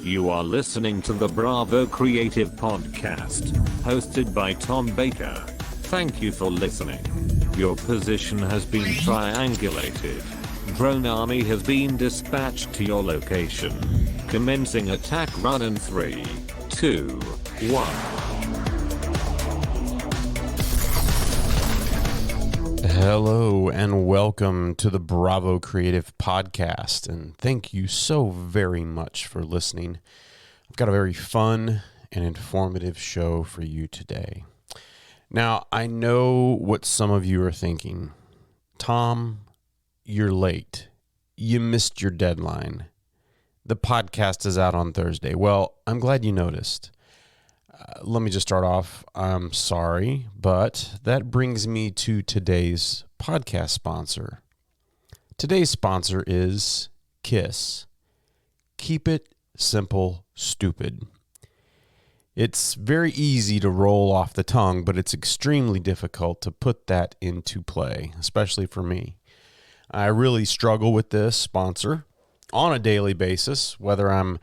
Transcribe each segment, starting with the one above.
You are listening to the Bravo Creative Podcast, hosted by Tom Baker. Thank you for listening. Your position has been triangulated. Drone army has been dispatched to your location. Commencing attack run in 3, 2, 1. Hello and welcome to the Bravo Creative Podcast, and thank you so very much for listening. I've got a very fun and informative show for you today. Now, I know what some of you are thinking. Tom, you're late. You missed your deadline. The podcast is out on Thursday. Well, I'm glad you noticed. Let me just start off. I'm sorry, but that brings me to today's podcast sponsor. Today's sponsor is KISS. Keep it simple, stupid. It's very easy to roll off the tongue, but it's extremely difficult to put that into play, especially for me. I really struggle with this sponsor on a daily basis, whether I'm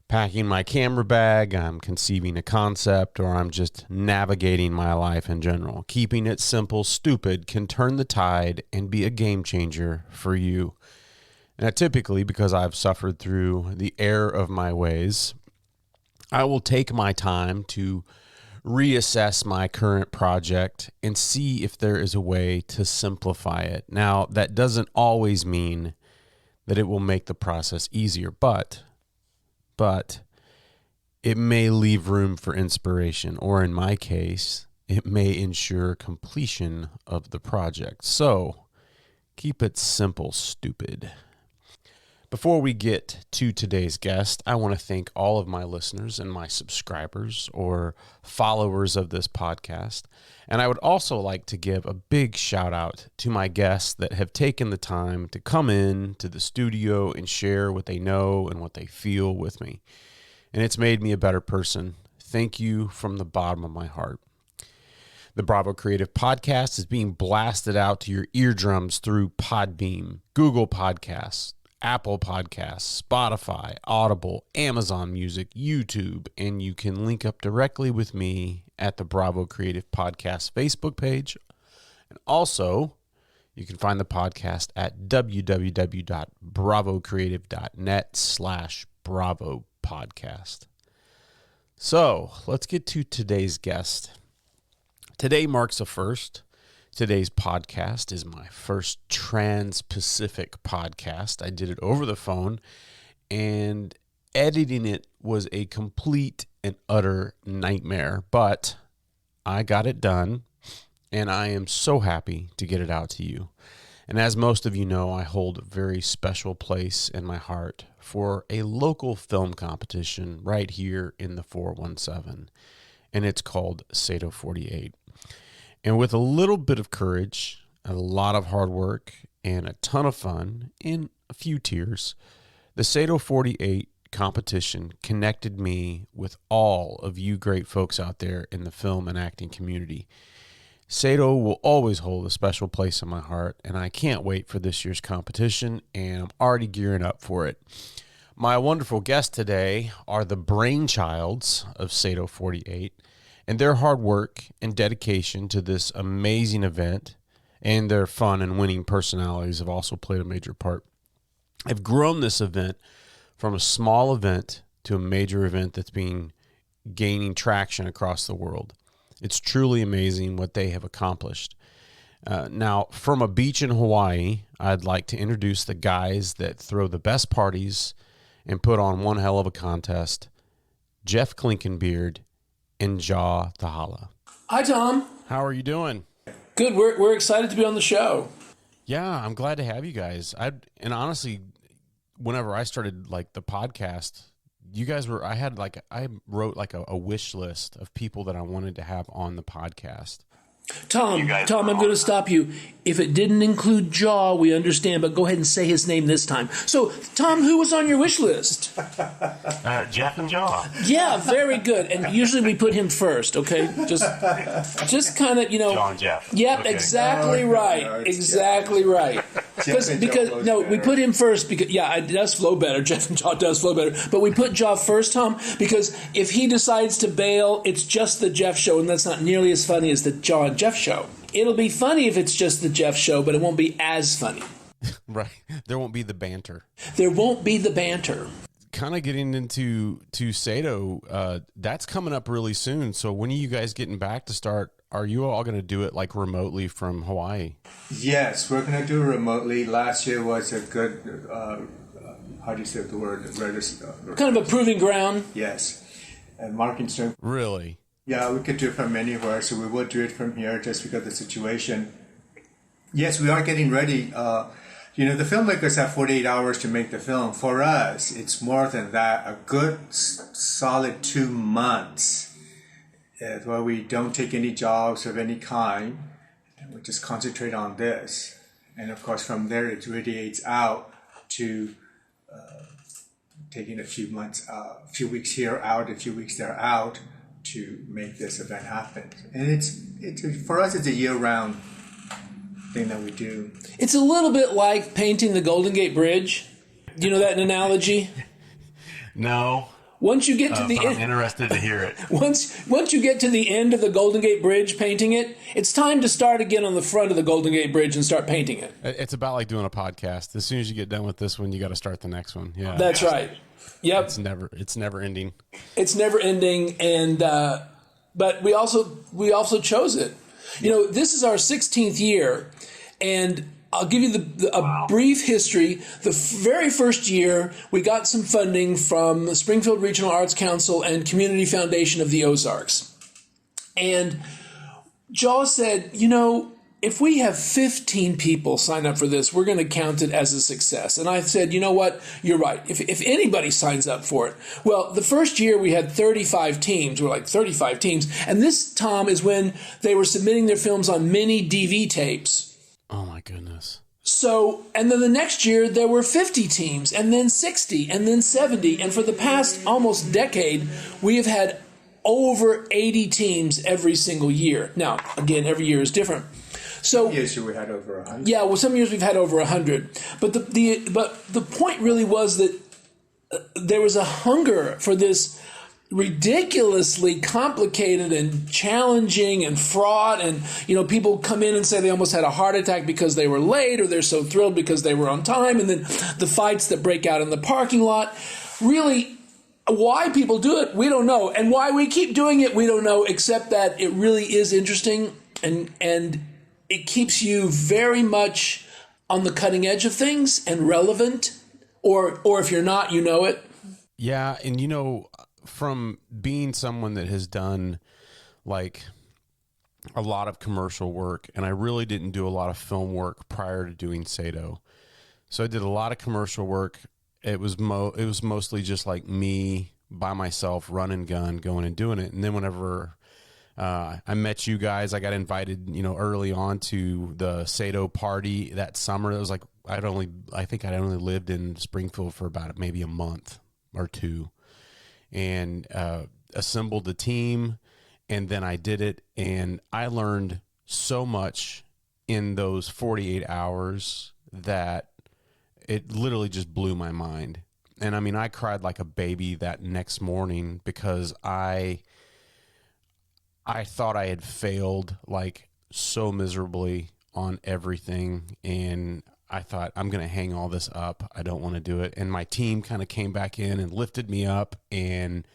packing my camera bag, I'm conceiving a concept, or I'm just navigating my life in general. Keeping it simple, stupid can turn the tide and be a game changer for you. Now, typically, because I've suffered through the error of my ways, I will take my time to reassess my current project and see if there is a way to simplify it. Now, that doesn't always mean that it will make the process easier, but it may leave room for inspiration, or in my case, it may ensure completion of the project. So, keep it simple, stupid. Before we get to today's guest, I want to thank all of my listeners and my subscribers or followers of this podcast. And I would also like to give a big shout out to my guests that have taken the time to come in to the studio and share what they know and what they feel with me. And it's made me a better person. Thank you from the bottom of my heart. The Bravo Creative Podcast is being blasted out to your eardrums through Podbeam, Google Podcasts, Apple Podcasts, Spotify, Audible, Amazon Music, YouTube, and you can link up directly with me at the Bravo Creative Podcast Facebook page. And also, you can find the podcast at www.bravocreative.net/Bravo Podcast. So, let's get to today's guest. Today marks a first. Today's podcast is my first trans-Pacific podcast. I did it over the phone, and editing it was a complete and utter nightmare, but I got it done, and I am so happy to get it out to you. And as most of you know, I hold a very special place in my heart for a local film competition right here in the 417, and it's called Sato 48. And with a little bit of courage, a lot of hard work, and a ton of fun, and a few tears, the Sato 48 competition connected me with all of you great folks out there in the film and acting community. Sato will always hold a special place in my heart, and I can't wait for this year's competition, and I'm already gearing up for it. My wonderful guests today are the brainchilds of Sato 48, and their hard work and dedication to this amazing event and their fun and winning personalities have also played a major part. I've grown this event from a small event to a major event that's been gaining traction across the world. It's truly amazing what they have accomplished. Now, from a beach in Hawaii, I'd like to introduce the guys that throw the best parties and put on one hell of a contest, Jeff Clinkenbeard and Kyaw Tha Hla. Hi, Tom. How are you doing? Good. We're excited to be on the show. Yeah, I'm glad to have you guys. And honestly, whenever I started the podcast, you guys were. I wrote a wish list of people that I wanted to have on the podcast. Tom, I'm going to stop you. If it didn't include Jaw, we understand, but go ahead and say his name this time. So, Tom, who was on your wish list? Jeff and Jaw. Yeah, very good. And usually we put him first, okay? Just kind of, Jaw and Jeff. Yep, Okay. exactly right. Exactly right. We put him first because it does flow better. Jeff and Jaw does flow better, but we put Jaw first, Tom, because if he decides to bail, it's just the Jeff show, and that's not nearly as funny as the Jaw and Jeff show. It'll be funny if it's just the Jeff show, but it won't be as funny. Right. There won't be the banter. There won't be the banter. Kind of getting into Sato, that's coming up really soon. So when are you guys getting back to start? Are you all going to do it like remotely from Hawaii? Yes, we're going to do it remotely. Last year was a good, how do you say the word? Kind of a proving ground. Yes. And marking strength. Really? Yeah, we could do it from anywhere. So we would do it from here just because of the situation. Yes, we are getting ready. The filmmakers have 48 hours to make the film. For us, it's more than that. A good, solid 2 months where we don't take any jobs of any kind. And we just concentrate on this. And of course, from there, it radiates out to taking a few months, a few weeks here out, a few weeks there out to make this event happen. And it's for us, it's a year-round thing that we do. It's a little bit like painting the Golden Gate Bridge. Do you know that analogy? No. Once you get to the I'm end, interested to hear it. Once you get to the end of the Golden Gate Bridge painting it, it's time to start again on the front of the Golden Gate Bridge and start painting it. It's about like doing a podcast. As soon as you get done with this one, you got to start the next one. Yeah, that's right. Yep, it's never ending. It's never ending, and but we also chose it. This is our 16th year, and I'll give you a brief history. The very first year, we got some funding from the Springfield Regional Arts Council and Community Foundation of the Ozarks. And Jaw said, if we have 15 people sign up for this, we're going to count it as a success. And I said, you know what? You're right. If anybody signs up for it. Well, the first year we had 35 teams. We're like 35 teams. And this, Tom, is when they were submitting their films on mini DV tapes. Oh, my goodness. So, and then the next year there were 50 teams, and then 60, and then 70. And for the past almost decade, we have had over 80 teams every single year. Now, again, every year is different. So, yes, we had over 100. Yeah, well, some years we've had over 100. But the point really was that there was a hunger for this ridiculously complicated and challenging and fraught, and people come in and say they almost had a heart attack because they were late, or they're so thrilled because they were on time, and then the fights that break out in the parking lot. Really, why people do it, we don't know, and why we keep doing it, we don't know, except that it really is interesting, and it keeps you very much on the cutting edge of things and relevant, or if you're not, you know it. Yeah, and from being someone that has done like a lot of commercial work, and I really didn't do a lot of film work prior to doing Sato. So I did a lot of commercial work. It was mostly just like me by myself, run and gun, going and doing it. And then whenever I met you guys, I got invited, early on to the Sato party that summer. It was like I think I'd only lived in Springfield for about maybe a month or two. And assembled the team, and then I did it, and I learned so much in those 48 hours that it literally just blew my mind. And I mean, I cried like a baby that next morning because I thought I had failed like so miserably on everything, and I thought, I'm going to hang all this up. I don't want to do it. And my team kind of came back in and lifted me up, and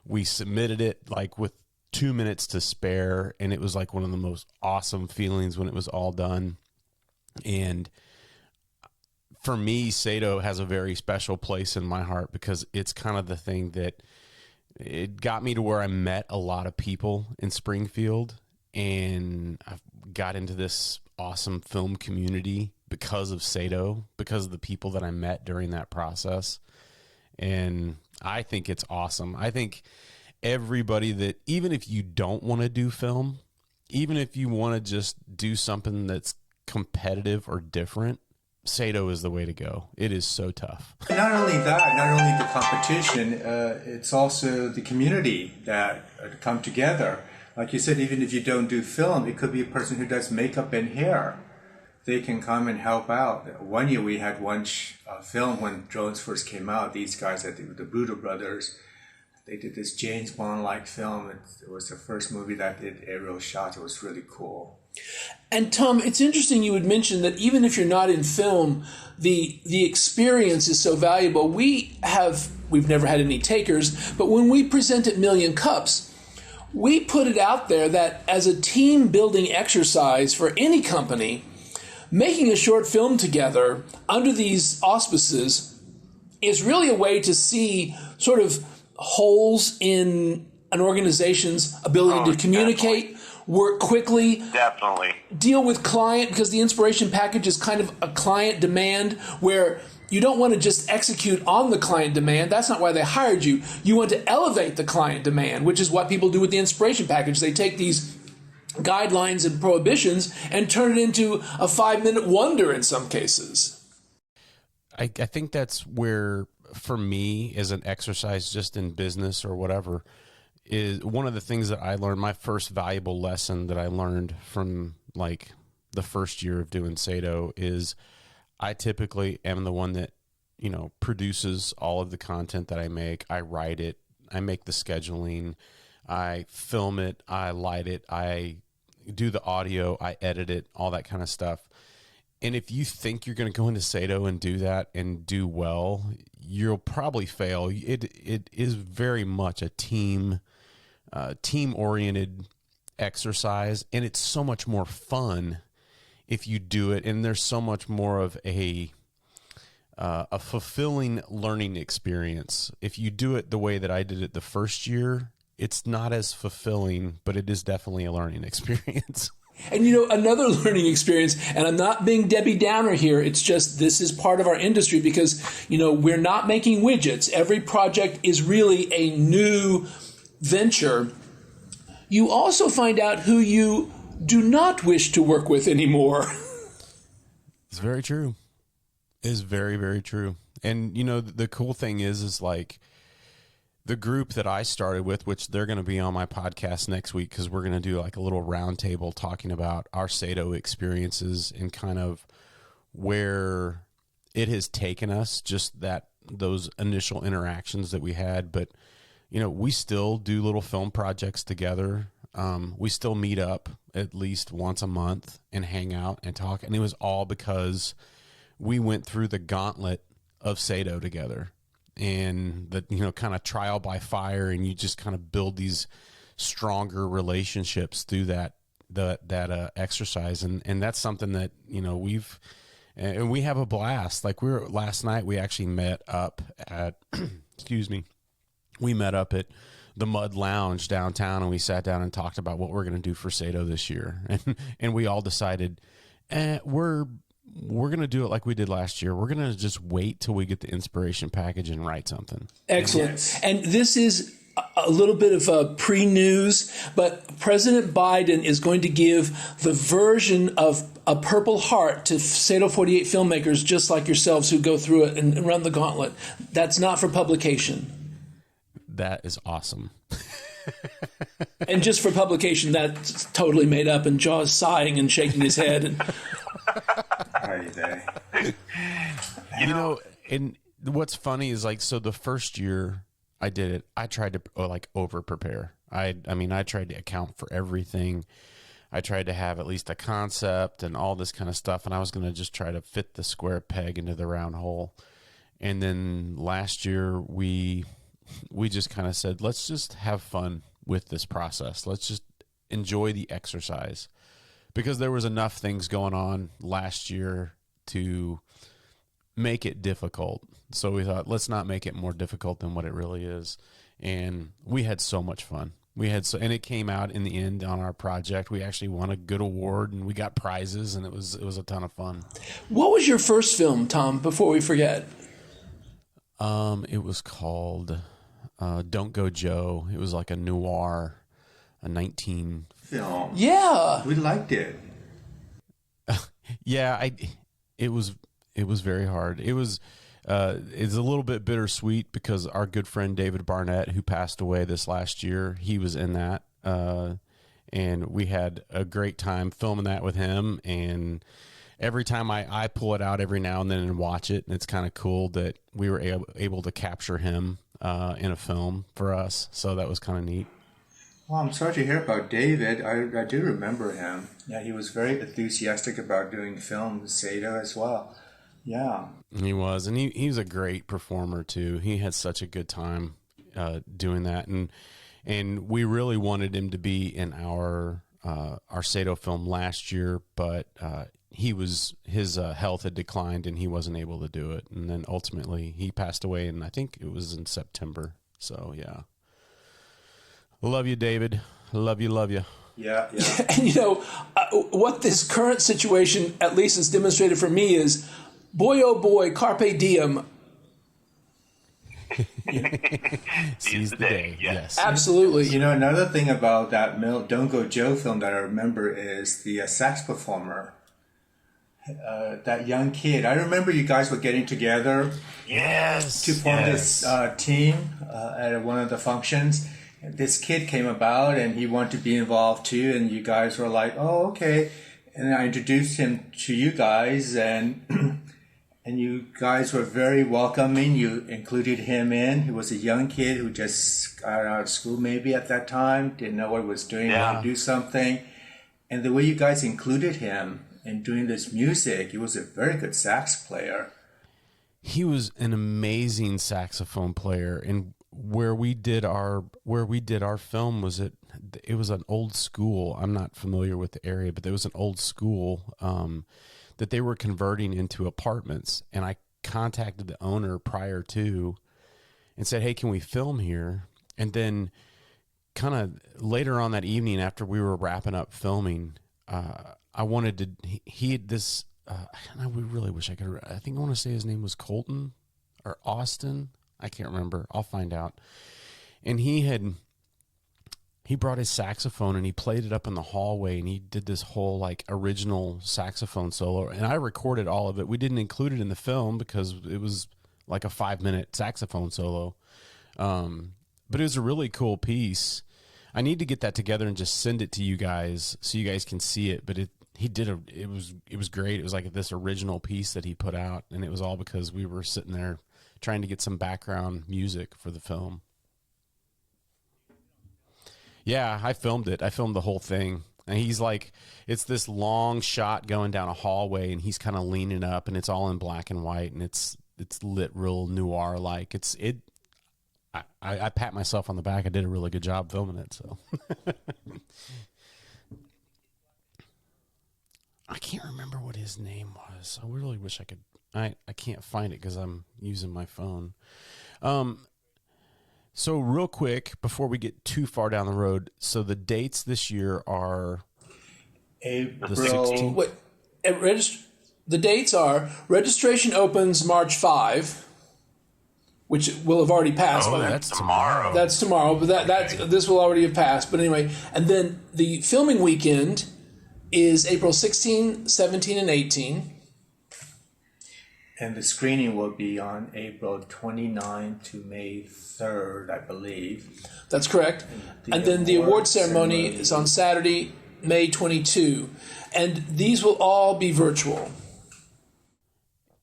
we submitted it like with 2 minutes to spare. And it was like one of the most awesome feelings when it was all done. And for me, Sato has a very special place in my heart because it's kind of the thing that it got me to where I met a lot of people in Springfield, and I've got into this awesome film community because of Sato, because of the people that I met during that process. And I think it's awesome. I think everybody that, even if you don't want to do film, even if you want to just do something that's competitive or different, Sato is the way to go. It is so tough. Not only that, not only the competition, it's also the community that come together. Like you said, even if you don't do film, it could be a person who does makeup and hair. they can come and help out. One year we had one film when drones first came out. These guys at the Buddha Brothers, they did this James Bond-like film. It was the first movie that did aerial shots. It was really cool. And Tom, it's interesting you would mention that even if you're not in film, the experience is so valuable. We've never had any takers, but when we present at Million Cups, we put it out there that as a team building exercise for any company, making a short film together under these auspices is really a way to see sort of holes in an organization's ability to communicate, work quickly, deal with client, because the inspiration package is kind of a client demand where you don't want to just execute on the client demand. That's not why they hired you. You want to elevate the client demand, which is what people do with the inspiration package. They take these guidelines and prohibitions and turn it into a 5-minute wonder in some cases. I think that's where, for me, as an exercise just in business or whatever, is one of the things that I learned. My first valuable lesson that I learned from like the first year of doing Sato is I typically am the one that, you know, produces all of the content that I make. I write it, I make the scheduling, I film it, I light it, I do the audio, I edit it, all that kind of stuff. And if you think you're going to go into Sato and do that and do well, you'll probably fail. It is very much a team-oriented exercise, and it's so much more fun if you do it. And there's so much more of a fulfilling learning experience if you do it the way that I did it the first year. It's not as fulfilling, but it is definitely a learning experience. And, you know, another learning experience, and I'm not being Debbie Downer here, it's just this is part of our industry because, you know, we're not making widgets. Every project is really a new venture. You also find out who you do not wish to work with anymore. It's very true. It is very, very true. And, you know, the cool thing is like, the group that I started with, which they're going to be on my podcast next week because we're going to do like a little roundtable talking about our Sato experiences and kind of where it has taken us, just those initial interactions that we had. But, you know, we still do little film projects together. We still meet up at least once a month and hang out and talk. And it was all because we went through the gauntlet of Sato together. And the, you know, kind of trial by fire, and you just kind of build these stronger relationships through that exercise, and that's something that, you know, we have a blast. Like last night we actually met up at we met up at the Mud Lounge downtown, and we sat down and talked about what we're going to do for Sato this year, and we all decided we're going to do it like we did last year. We're going to just wait till we get the inspiration package and write something. Excellent. Yes. And this is a little bit of pre-news, but President Biden is going to give the version of a Purple Heart to Sato 48 filmmakers just like yourselves who go through it and run the gauntlet. That's not for publication. That is awesome. And just for publication, that's totally made up, and Jaw's sighing and shaking his head. And You know, and what's funny is like, so the first year I did it, I tried to like over prepare. I tried to account for everything. I tried to have at least a concept and all this kind of stuff. And I was going to just try to fit the square peg into the round hole. And then last year we just kind of said, let's just have fun with this process. Let's just enjoy the exercise, because there was enough things going on last year to make it difficult. So we thought, let's not make it more difficult than what it really is. And we had so much fun. And it came out in the end on our project. We actually won a good award and we got prizes, and it was a ton of fun. what was your first film, Tom, before we forget? It was called Don't Go Joe. It was like a noir, a 19. Film. Yeah. We liked it. Yeah, it was very hard. It's a little bit bittersweet because our good friend David Barnett, who passed away this last year, he was in that, and we had a great time filming that with him. And every time I pull it out every now and then and watch it, and it's kind of cool that we were able to capture him in a film for us. So that was kind of neat. Well, I'm sorry to hear about David. I do remember him. Yeah, he was very enthusiastic about doing film with Seda as well. Yeah. He was, and he was a great performer too. He had such a good time doing that, and we really wanted him to be in our Sato film last year, but his health had declined and he wasn't able to do it. And then ultimately he passed away, and I think it was in September. So yeah. Love you, David. Love you. Yeah. And what this current situation at least has demonstrated for me is, boy, oh boy, carpe diem. Seize the day. Yes. Absolutely. Another thing about that Don't Go Joe film that I remember is the sax performer. That young kid. I remember you guys were getting together to form this team at one of the functions. This kid came about and he wanted to be involved too, and you guys were like, oh, okay. And I introduced him to you guys, and and you guys were very welcoming. You included him in. He was a young kid who just got out of school maybe at that time, didn't know what he was doing, wanted to do something. And the way you guys included him in doing this music, he was a very good sax player. He was an amazing saxophone player, and where we did our film was it was an old school. I'm not familiar with the area, but there was an old school that they were converting into apartments, and I contacted the owner prior to and said, hey, can we film here? And then kind of later on that evening, after we were wrapping up filming, I wanted to, he had this, and I really wish I could, I think I want to say his name was Colton or Austin. I can't remember. I'll find out. And he brought his saxophone and he played it up in the hallway, and he did this whole like original saxophone solo. And I recorded all of it. We didn't include it in the film because it was like a 5-minute saxophone solo. But it was a really cool piece. I need to get that together and just send it to you guys so you guys can see it. But it was great. It was like this original piece that he put out, and it was all because we were sitting there trying to get some background music for the film. Yeah, I filmed it. I filmed the whole thing. And he's like, it's this long shot going down a hallway, and he's kind of leaning up, and it's all in black and white, and it's lit real noir like. I pat myself on the back. I did a really good job filming it. So I can't remember what his name was. I really wish I could. I can't find it because I'm using my phone. So real quick, before we get too far down the road, so the dates this year are April. The 16th. Wait, the dates are, registration opens March 5, which will have already passed. Oh, by that's tomorrow. That's tomorrow, but this will already have passed. But anyway, and then the filming weekend is April 16, 17, and 18. And the screening will be on April 29 to May 3rd, I believe. That's correct. And then the award ceremony is on Saturday, May 22. And these will all be virtual.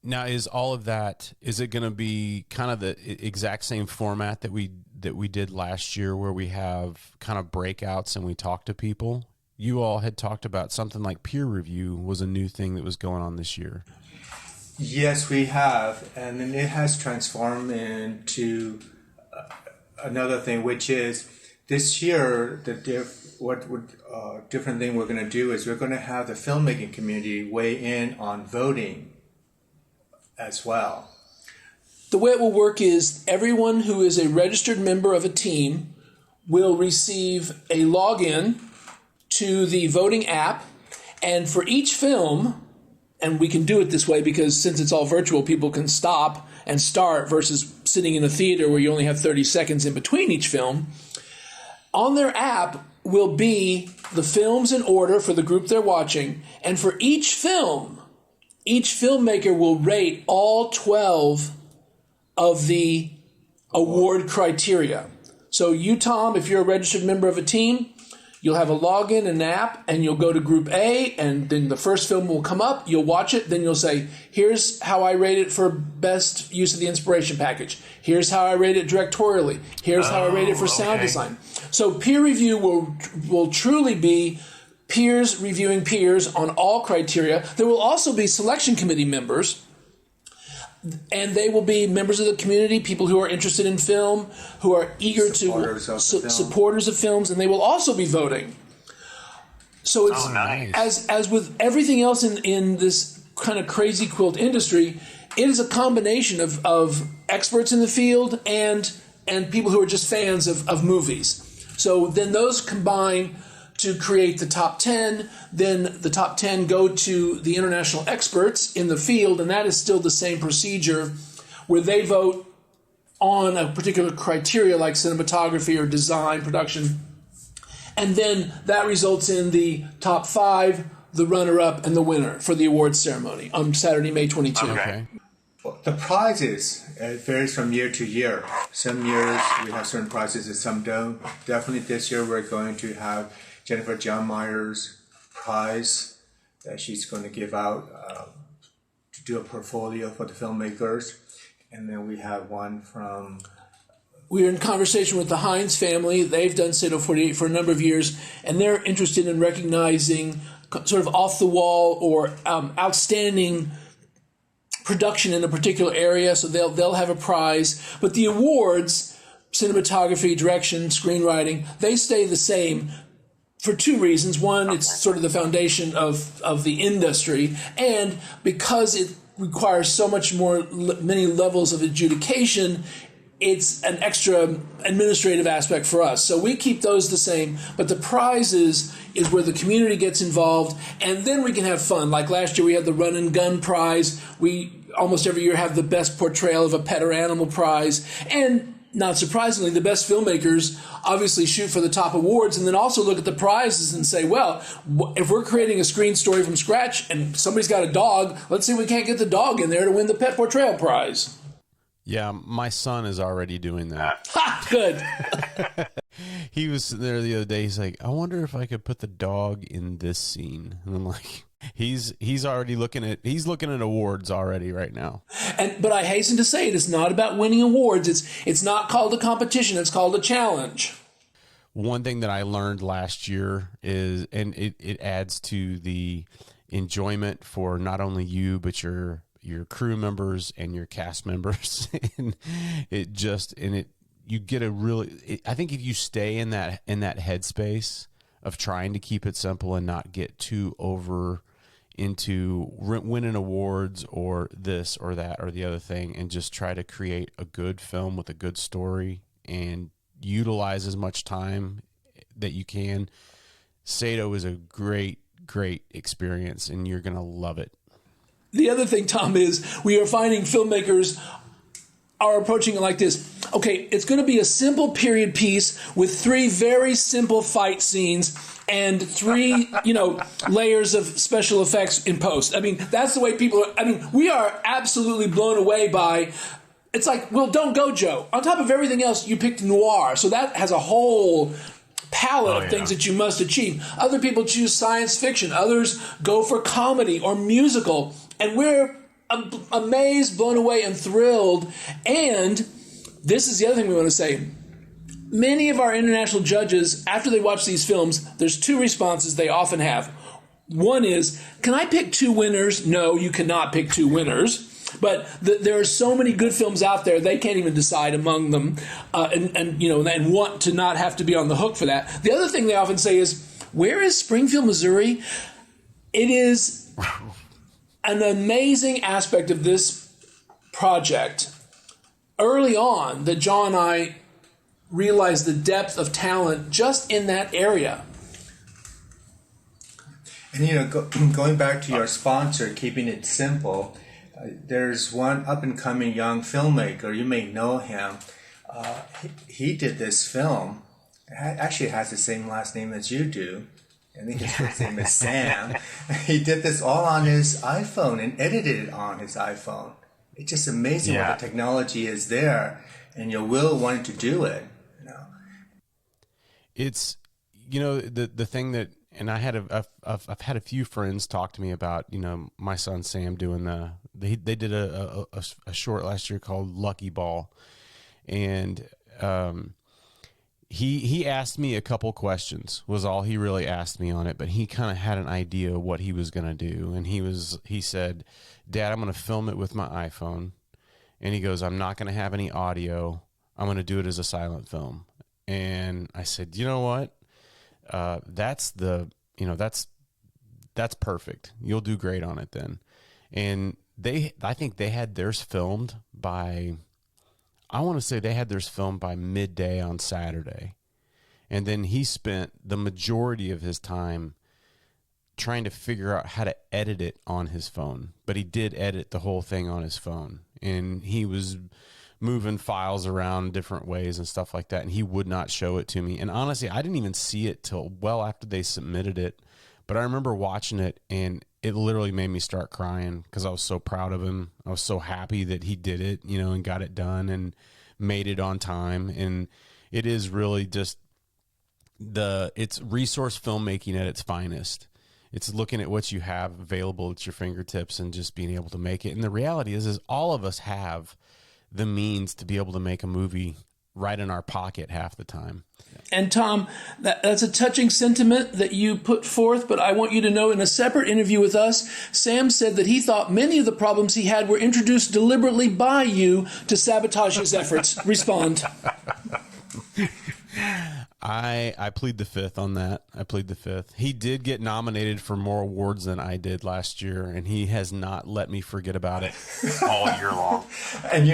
Now, is all of that, is it going to be kind of the exact same format that we did last year, where we have kind of breakouts and we talk to people? You all had talked about something like peer review was a new thing that was going on this year. Yes, we have, and then it has transformed into another thing, which is this year different thing we're going to do is we're going to have the filmmaking community weigh in on voting as well. The way it will work is everyone who is a registered member of a team will receive a login to the voting app, and for each film, and we can do it this way because since it's all virtual, people can stop and start versus sitting in a theater where you only have 30 seconds in between each film. On their app will be the films in order for the group they're watching. And for each film, each filmmaker will rate all 12 of the award criteria. So you, Tom, if you're a registered member of a team, You'll have a login, an app, and you'll go to Group A, and then the first film will come up. You'll watch it. Then you'll say, here's how I rate it for best use of the inspiration package. Here's how I rate it directorially. Here's how I rate it for sound design. So peer review will truly be peers reviewing peers on all criteria. There will also be selection committee members, and they will be members of the community, people who are interested in film, who are eager supporters of films, and they will also be voting. So it's nice. as with everything else in this kind of crazy quilt industry, it is a combination of experts in the field and people who are just fans of movies. So then those combine to create the top 10. Then the top 10 go to the international experts in the field, and that is still the same procedure where they vote on a particular criteria like cinematography or design, production. And then that results in the top 5, the runner-up, and the winner for the awards ceremony on Saturday, May 22. Okay. The prizes, it varies from year to year. Some years we have certain prizes and some don't. Definitely this year we're going to have Jennifer John Meyer's prize that she's going to give out to do a portfolio for the filmmakers. And then we have one from... We're in conversation with the Hines family. They've done Sado 48 for a number of years, and they're interested in recognizing sort of off-the-wall or outstanding production in a particular area, so they'll have a prize. But the awards, cinematography, direction, screenwriting, they stay the same for 2 reasons. One, it's sort of the foundation of the industry, and because it requires so much more, many levels of adjudication, it's an extra administrative aspect for us. So we keep those the same, but the prizes is where the community gets involved, and then we can have fun. Like last year we had the Run and Gun prize. We almost every year have the best portrayal of a pet or animal prize, and not surprisingly, the best filmmakers obviously shoot for the top awards and then also look at the prizes and say, well, if we're creating a screen story from scratch and somebody's got a dog, let's see if we can't get the dog in there to win the pet portrayal prize. Yeah, my son is already doing that. Ha! Good. He was sitting there the other day. He's like, I wonder if I could put the dog in this scene. And I'm like, he's already looking at awards already right now. But I hasten to say it is not about winning awards. It's not called a competition. It's called a challenge. One thing that I learned last year is, and it adds to the enjoyment for not only you, but your crew members and your cast members. And you get a really, I think if you stay in that headspace of trying to keep it simple and not get too over into winning awards or this or that or the other thing, and just try to create a good film with a good story and utilize as much time that you can, Sado is a great experience, and you're going to love it. The other thing, Tom, is we are finding filmmakers are approaching it like this. Okay, it's going to be a simple period piece with 3 very simple fight scenes and 3, layers of special effects in post. I mean, that's the way people are. I mean, we are absolutely blown away by. It's like, well, don't go, Joe. On top of everything else, you picked noir, so that has a whole palette of things that you must achieve. Other people choose science fiction. Others go for comedy or musical. And we're amazed, blown away, and thrilled. And this is the other thing we want to say. Many of our international judges, after they watch these films, there's 2 responses they often have. One is, can I pick 2 winners? No, you cannot pick 2 winners. But there are so many good films out there, they can't even decide among them, and want to not have to be on the hook for that. The other thing they often say is, where is Springfield, Missouri? It is an amazing aspect of this project early on that John and I realized the depth of talent just in that area. And going back to your sponsor, keeping it simple, there's one up-and-coming young filmmaker. You may know him. He did this film. It actually has the same last name as you do. I think his first name is Sam. He did this all on his iPhone and edited it on his iPhone. It's just amazing what the technology is there, and your will wanted to do it. It's the thing that, and I've had a few friends talk to me about, my son Sam doing they did a short last year called Lucky Ball, and he asked me a couple questions, was all he really asked me on it, but he kind of had an idea of what he was going to do, and he said, "Dad, I'm going to film it with my iPhone," and he goes, "I'm not going to have any audio. I'm going to do it as a silent film." And I said, "You know what? That's perfect. You'll do great on it then." And I think they had theirs filmed by, I want to say they had theirs filmed by midday on Saturday. And then he spent the majority of his time trying to figure out how to edit it on his phone. But he did edit the whole thing on his phone. And he was moving files around different ways and stuff like that. And he would not show it to me. And honestly, I didn't even see it till well after they submitted it. But I remember watching it, and it literally made me start crying because I was so proud of him. I was so happy that he did it, and got it done and made it on time. And it is really just it's resource filmmaking at its finest. It's looking at what you have available at your fingertips and just being able to make it. And the reality is all of us have the means to be able to make a movie right in our pocket half the time. And Tom, that's a touching sentiment that you put forth, but I want you to know in a separate interview with us, Sam said that he thought many of the problems he had were introduced deliberately by you to sabotage his efforts. Respond. I plead the fifth on that. I plead the fifth. He did get nominated for more awards than I did last year, and he has not let me forget about it all year long. And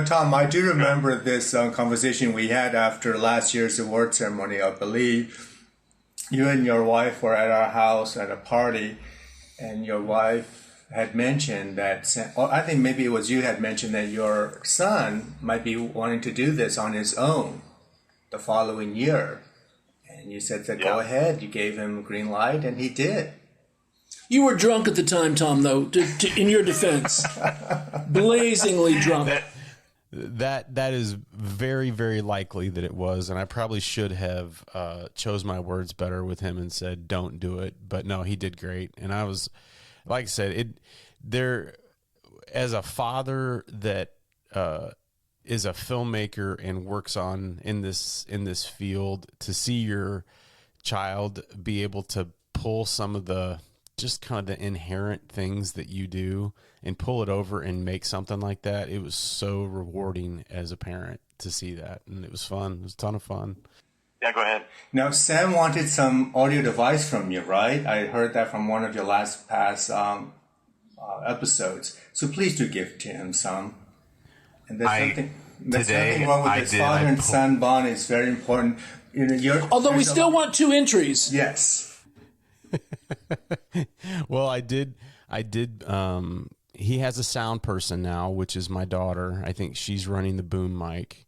Tom, I do remember this conversation we had after last year's award ceremony. I believe you and your wife were at our house at a party, and your wife had mentioned that, or I think maybe it was you had mentioned that your son might be wanting to do this on his own the following year. And you said that go ahead. You gave him a green light, and he did. You were drunk at the time, Tom, though, in your defense. Blazingly drunk. That is very, very likely that it was, and I probably should have chose my words better with him and said, "Don't do it." But no, he did great, and I was, like I said, as a father that is a filmmaker and works in this field, to see your child be able to pull some of the just kind of the inherent things that you do and pull it over and make something like that. It was so rewarding as a parent to see that. And it was fun. It was a ton of fun. Yeah, go ahead. Now, Sam wanted some audio device from you, right? I heard that from one of your past episodes. So please do give to him some. And there's nothing wrong with this father and son bond. It's very important. Although we still want 2 entries. Yes. Well, I did. He has a sound person now, which is my daughter. I think she's running the boom mic.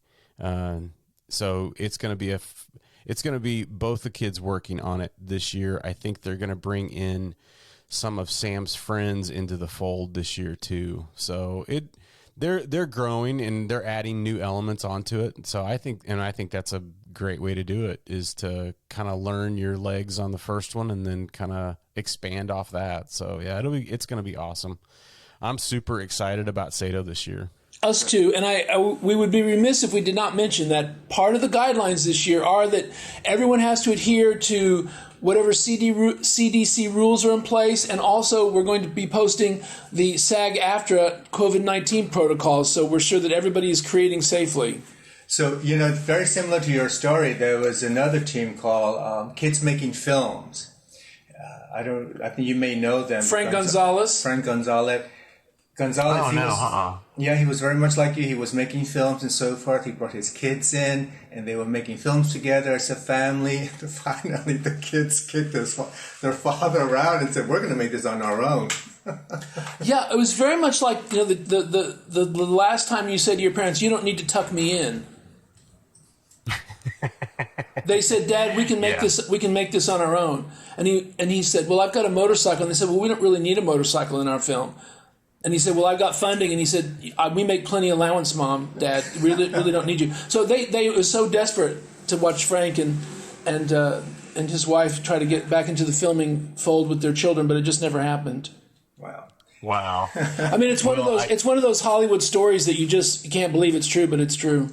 So it's going to be both the kids working on it this year. I think they're going to bring in some of Sam's friends into the fold this year too. So they're growing and they're adding new elements onto it. So I think that's a great way to do it, is to kind of learn your legs on the first one and then kind of expand off that. So yeah, it's going to be awesome. I'm super excited about Sato this year. Us too, and we would be remiss if we did not mention that part of the guidelines this year are that everyone has to adhere to whatever CDC rules are in place, and also we're going to be posting the SAG-AFTRA COVID-19 protocols, so we're sure that everybody is creating safely. So, very similar to your story, there was another team called Kids Making Films. I think you may know them. Frank Gonzalez. Yeah, he was very much like you. He was making films and so forth. He brought his kids in, and they were making films together as a family. Finally, the kids kicked their father around and said, "We're going to make this on our own." Yeah, it was very much like the last time you said to your parents, "You don't need to tuck me in." They said, "Dad, we can make this. We can make this on our own." And he said, "Well, I've got a motorcycle." And they said, "Well, we don't really need a motorcycle in our film." And he said, "Well, I've got funding." And he said, "We make plenty allowance, Mom, Dad. We really don't need you." So they was so desperate to watch Frank and and his wife try to get back into the filming fold with their children, but it just never happened. Wow. I mean, it's one of those. It's one of those Hollywood stories that you can't believe it's true, but it's true.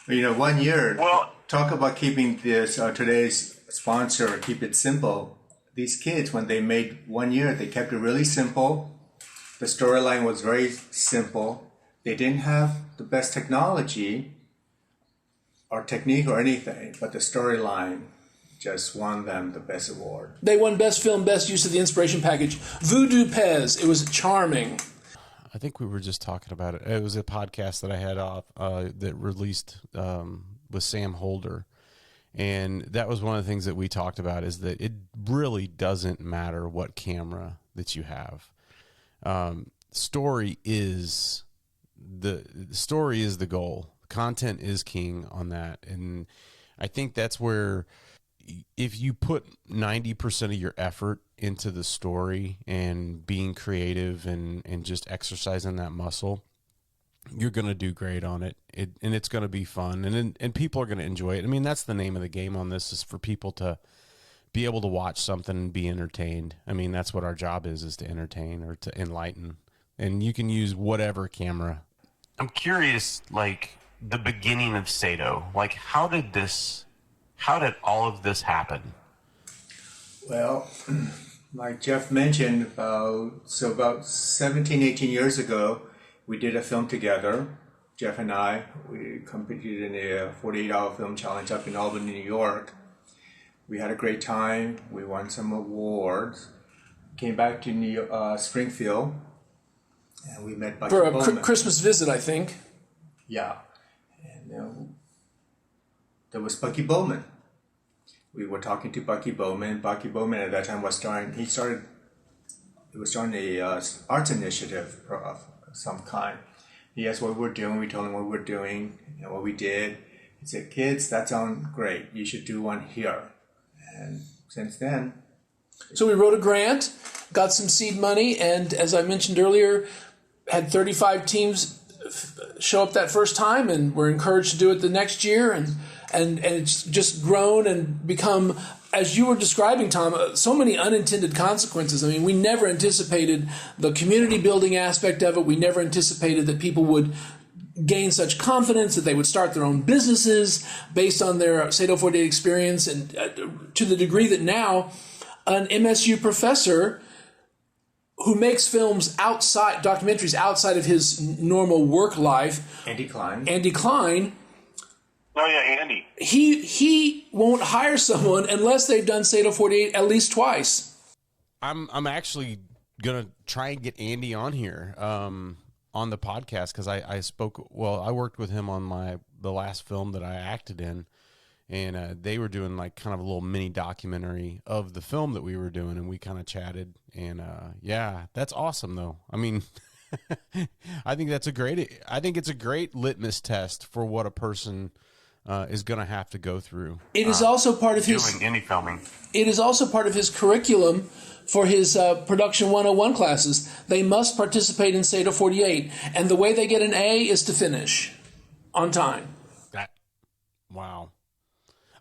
1 year. Well, Talk about keeping this today's sponsor, keep it simple. These kids, when they made 1 year, they kept it really simple. The storyline was very simple. They didn't have the best technology or technique or anything, but the storyline just won them the best award. They won Best Film, Best Use of the Inspiration Package. Voodoo Pez. It was charming. I think we were just talking about it. It was a podcast that I had that released with Sam Holder. And that was one of the things that we talked about, is that it really doesn't matter what camera that you have. Story is the goal. Content is king on that. And I think that's where, if you put 90% of your effort into the story and being creative and just exercising that muscle, you're going to do great on it. And it's going to be fun, and people are going to enjoy it. I mean, that's the name of the game on this, is for people to be able to watch something and be entertained. I mean, that's what our job is to entertain or to enlighten. And you can use whatever camera. I'm curious, like, the beginning of Sato. Like, how did all of this happen? Well, like Jeff mentioned, about 17, 18 years ago, we did a film together. Jeff and I, we competed in a 48-hour film challenge up in Albany, New York. We had a great time. We won some awards. Came back to Springfield, and we met Bucky For Bowman. a Christmas visit, I think. Yeah. And there was Bucky Bowman. We were talking to Bucky Bowman. Bucky Bowman at that time was starting a arts initiative of some kind. He asked what we're doing. We told him what we're doing and what we did. He said, "Kids, that sounds great. You should do one here." And since then... So we wrote a grant, got some seed money, and as I mentioned earlier, had 35 teams show up that first time, and were encouraged to do it the next year, and it's just grown and become, as you were describing, Tom, so many unintended consequences. I mean, we never anticipated the community building aspect of it. We never anticipated that people would gain such confidence that they would start their own businesses based on their Sato 48 experience, and to the degree that now an MSU professor who makes documentaries outside of his normal work life, Andy Klein. Oh yeah, Andy. He won't hire someone unless they've done Sato 48 at least twice. I'm actually gonna try and get Andy on here on the podcast, because I worked with him on the last film that I acted in, and they were doing like kind of a little mini documentary of the film that we were doing, and we kind of chatted, and yeah, that's awesome though. I mean, I think it's a great litmus test for what a person is going to have to go through. It is also part of his doing any filming. It is also part of his curriculum for his Production 101 classes. They must participate in Sato 48, and the way they get an A is to finish on time. Wow.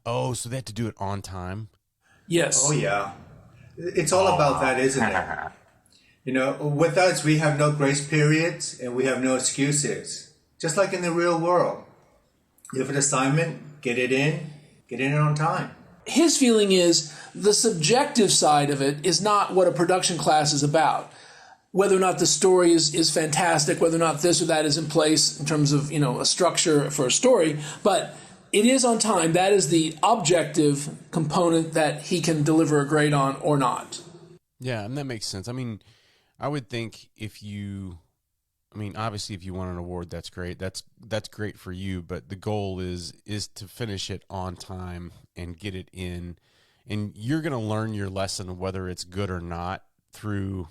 Oh, so they have to do it on time? Yes. Oh, yeah. It's all about that, isn't it? With us, we have no grace periods, and we have no excuses. Just like in the real world. You have an assignment, get it in on time. His feeling is the subjective side of it is not what a production class is about. Whether or not the story is fantastic, whether or not this or that is in place in terms of, a structure for a story, but it is on time. That is the objective component that he can deliver a grade on or not. Yeah, and that makes sense. I mean, I would think obviously if you want an award, that's great. That's great for you, but the goal is to finish it on time and get it in. And you're going to learn your lesson, whether it's good or not, through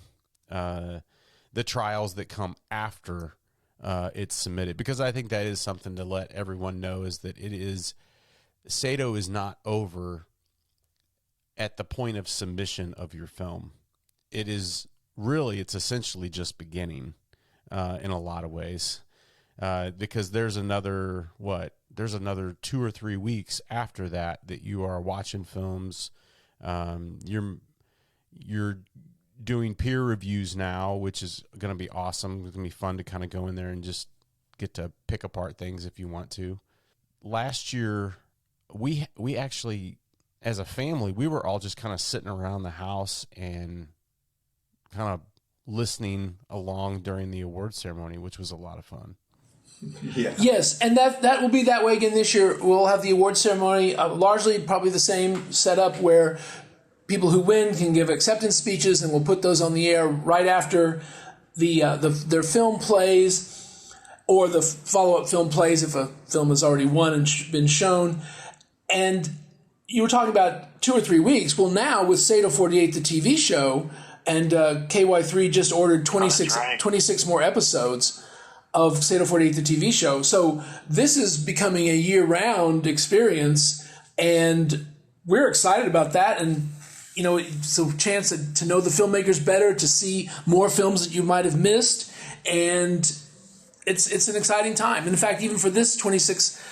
the trials that come after it's submitted. Because I think that is something to let everyone know, is that Sato is not over at the point of submission of your film. It's essentially just beginning. In a lot of ways. because there's another 2 or 3 weeks after that you are watching films. You're doing peer reviews now, which is going to be awesome. It's going to be fun to kind of go in there and just get to pick apart things if you want to. Last year, we actually, as a family, we were all just kind of sitting around the house and kind of listening along during the award ceremony, which was a lot of fun. Yeah. Yes, and that will be that way again this year. We'll have the award ceremony, largely probably the same setup where people who win can give acceptance speeches, and we'll put those on the air right after their film plays, or the follow-up film plays if a film has already won and been shown. And you were talking about 2 or 3 weeks. Well, now with Sado 48, the TV show, and KY3 just ordered 26 more episodes of Sado 48, the TV show. So this is becoming a year-round experience, and we're excited about that. And it's a chance to know the filmmakers better, to see more films that you might have missed, and it's an exciting time. And in fact, even for this 26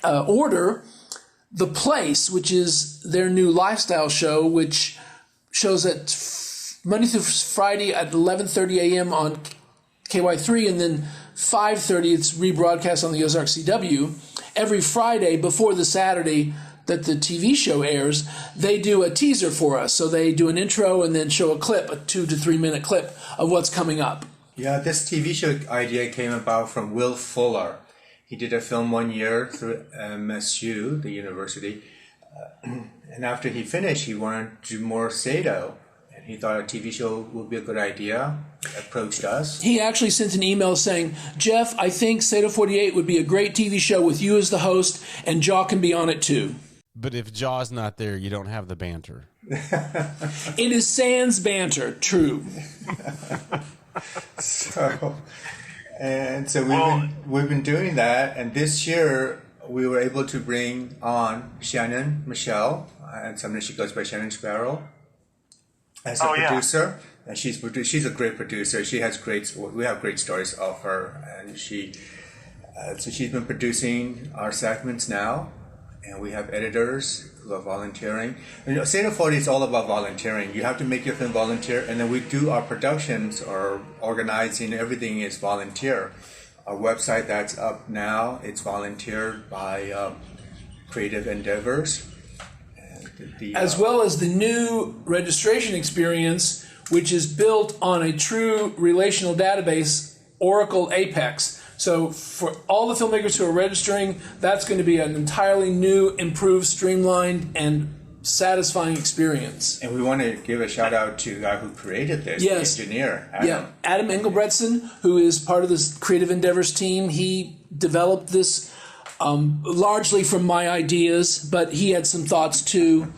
order, The Place, which is their new lifestyle show, which shows at Monday through Friday at 11:30 a.m. on KY3, and then 5:30 it's rebroadcast on the Ozark CW. Every Friday before the Saturday that the TV show airs, they do a teaser for us. So they do an intro and then show a clip, a 2 to 3 minute clip of what's coming up. Yeah, this TV show idea came about from Will Fuller. He did a film 1 year through MSU, the university. And after he finished, he wanted to do more Sado. And he thought a TV show would be a good idea. Approached us. He actually sent an email saying, Jeff, I think Sado 48 would be a great TV show with you as the host, and Jaw can be on it too. But if Jaw's not there, you don't have the banter. It is sans banter, true. So we've been doing that, and this year we were able to bring on Shannon Michelle, and sometimes she goes by Shannon Sparrow, as a producer. And she's a great producer. We have great stories of her, and she's been producing our segments now, and we have editors who are volunteering. Sado 40 is all about volunteering. You have to make your film volunteer, and then we do our productions or organizing. Everything is volunteer. Our website that's up now, it's volunteered by Creative Endeavors. As well as the new registration experience, which is built on a true relational database, Oracle Apex. So for all the filmmakers who are registering, that's going to be an entirely new, improved, streamlined, and satisfying experience. And we want to give a shout out to the guy who created this, the engineer, Adam. Adam Engelbretson, who is part of this Creative Endeavors team. He developed this largely from my ideas, but he had some thoughts too,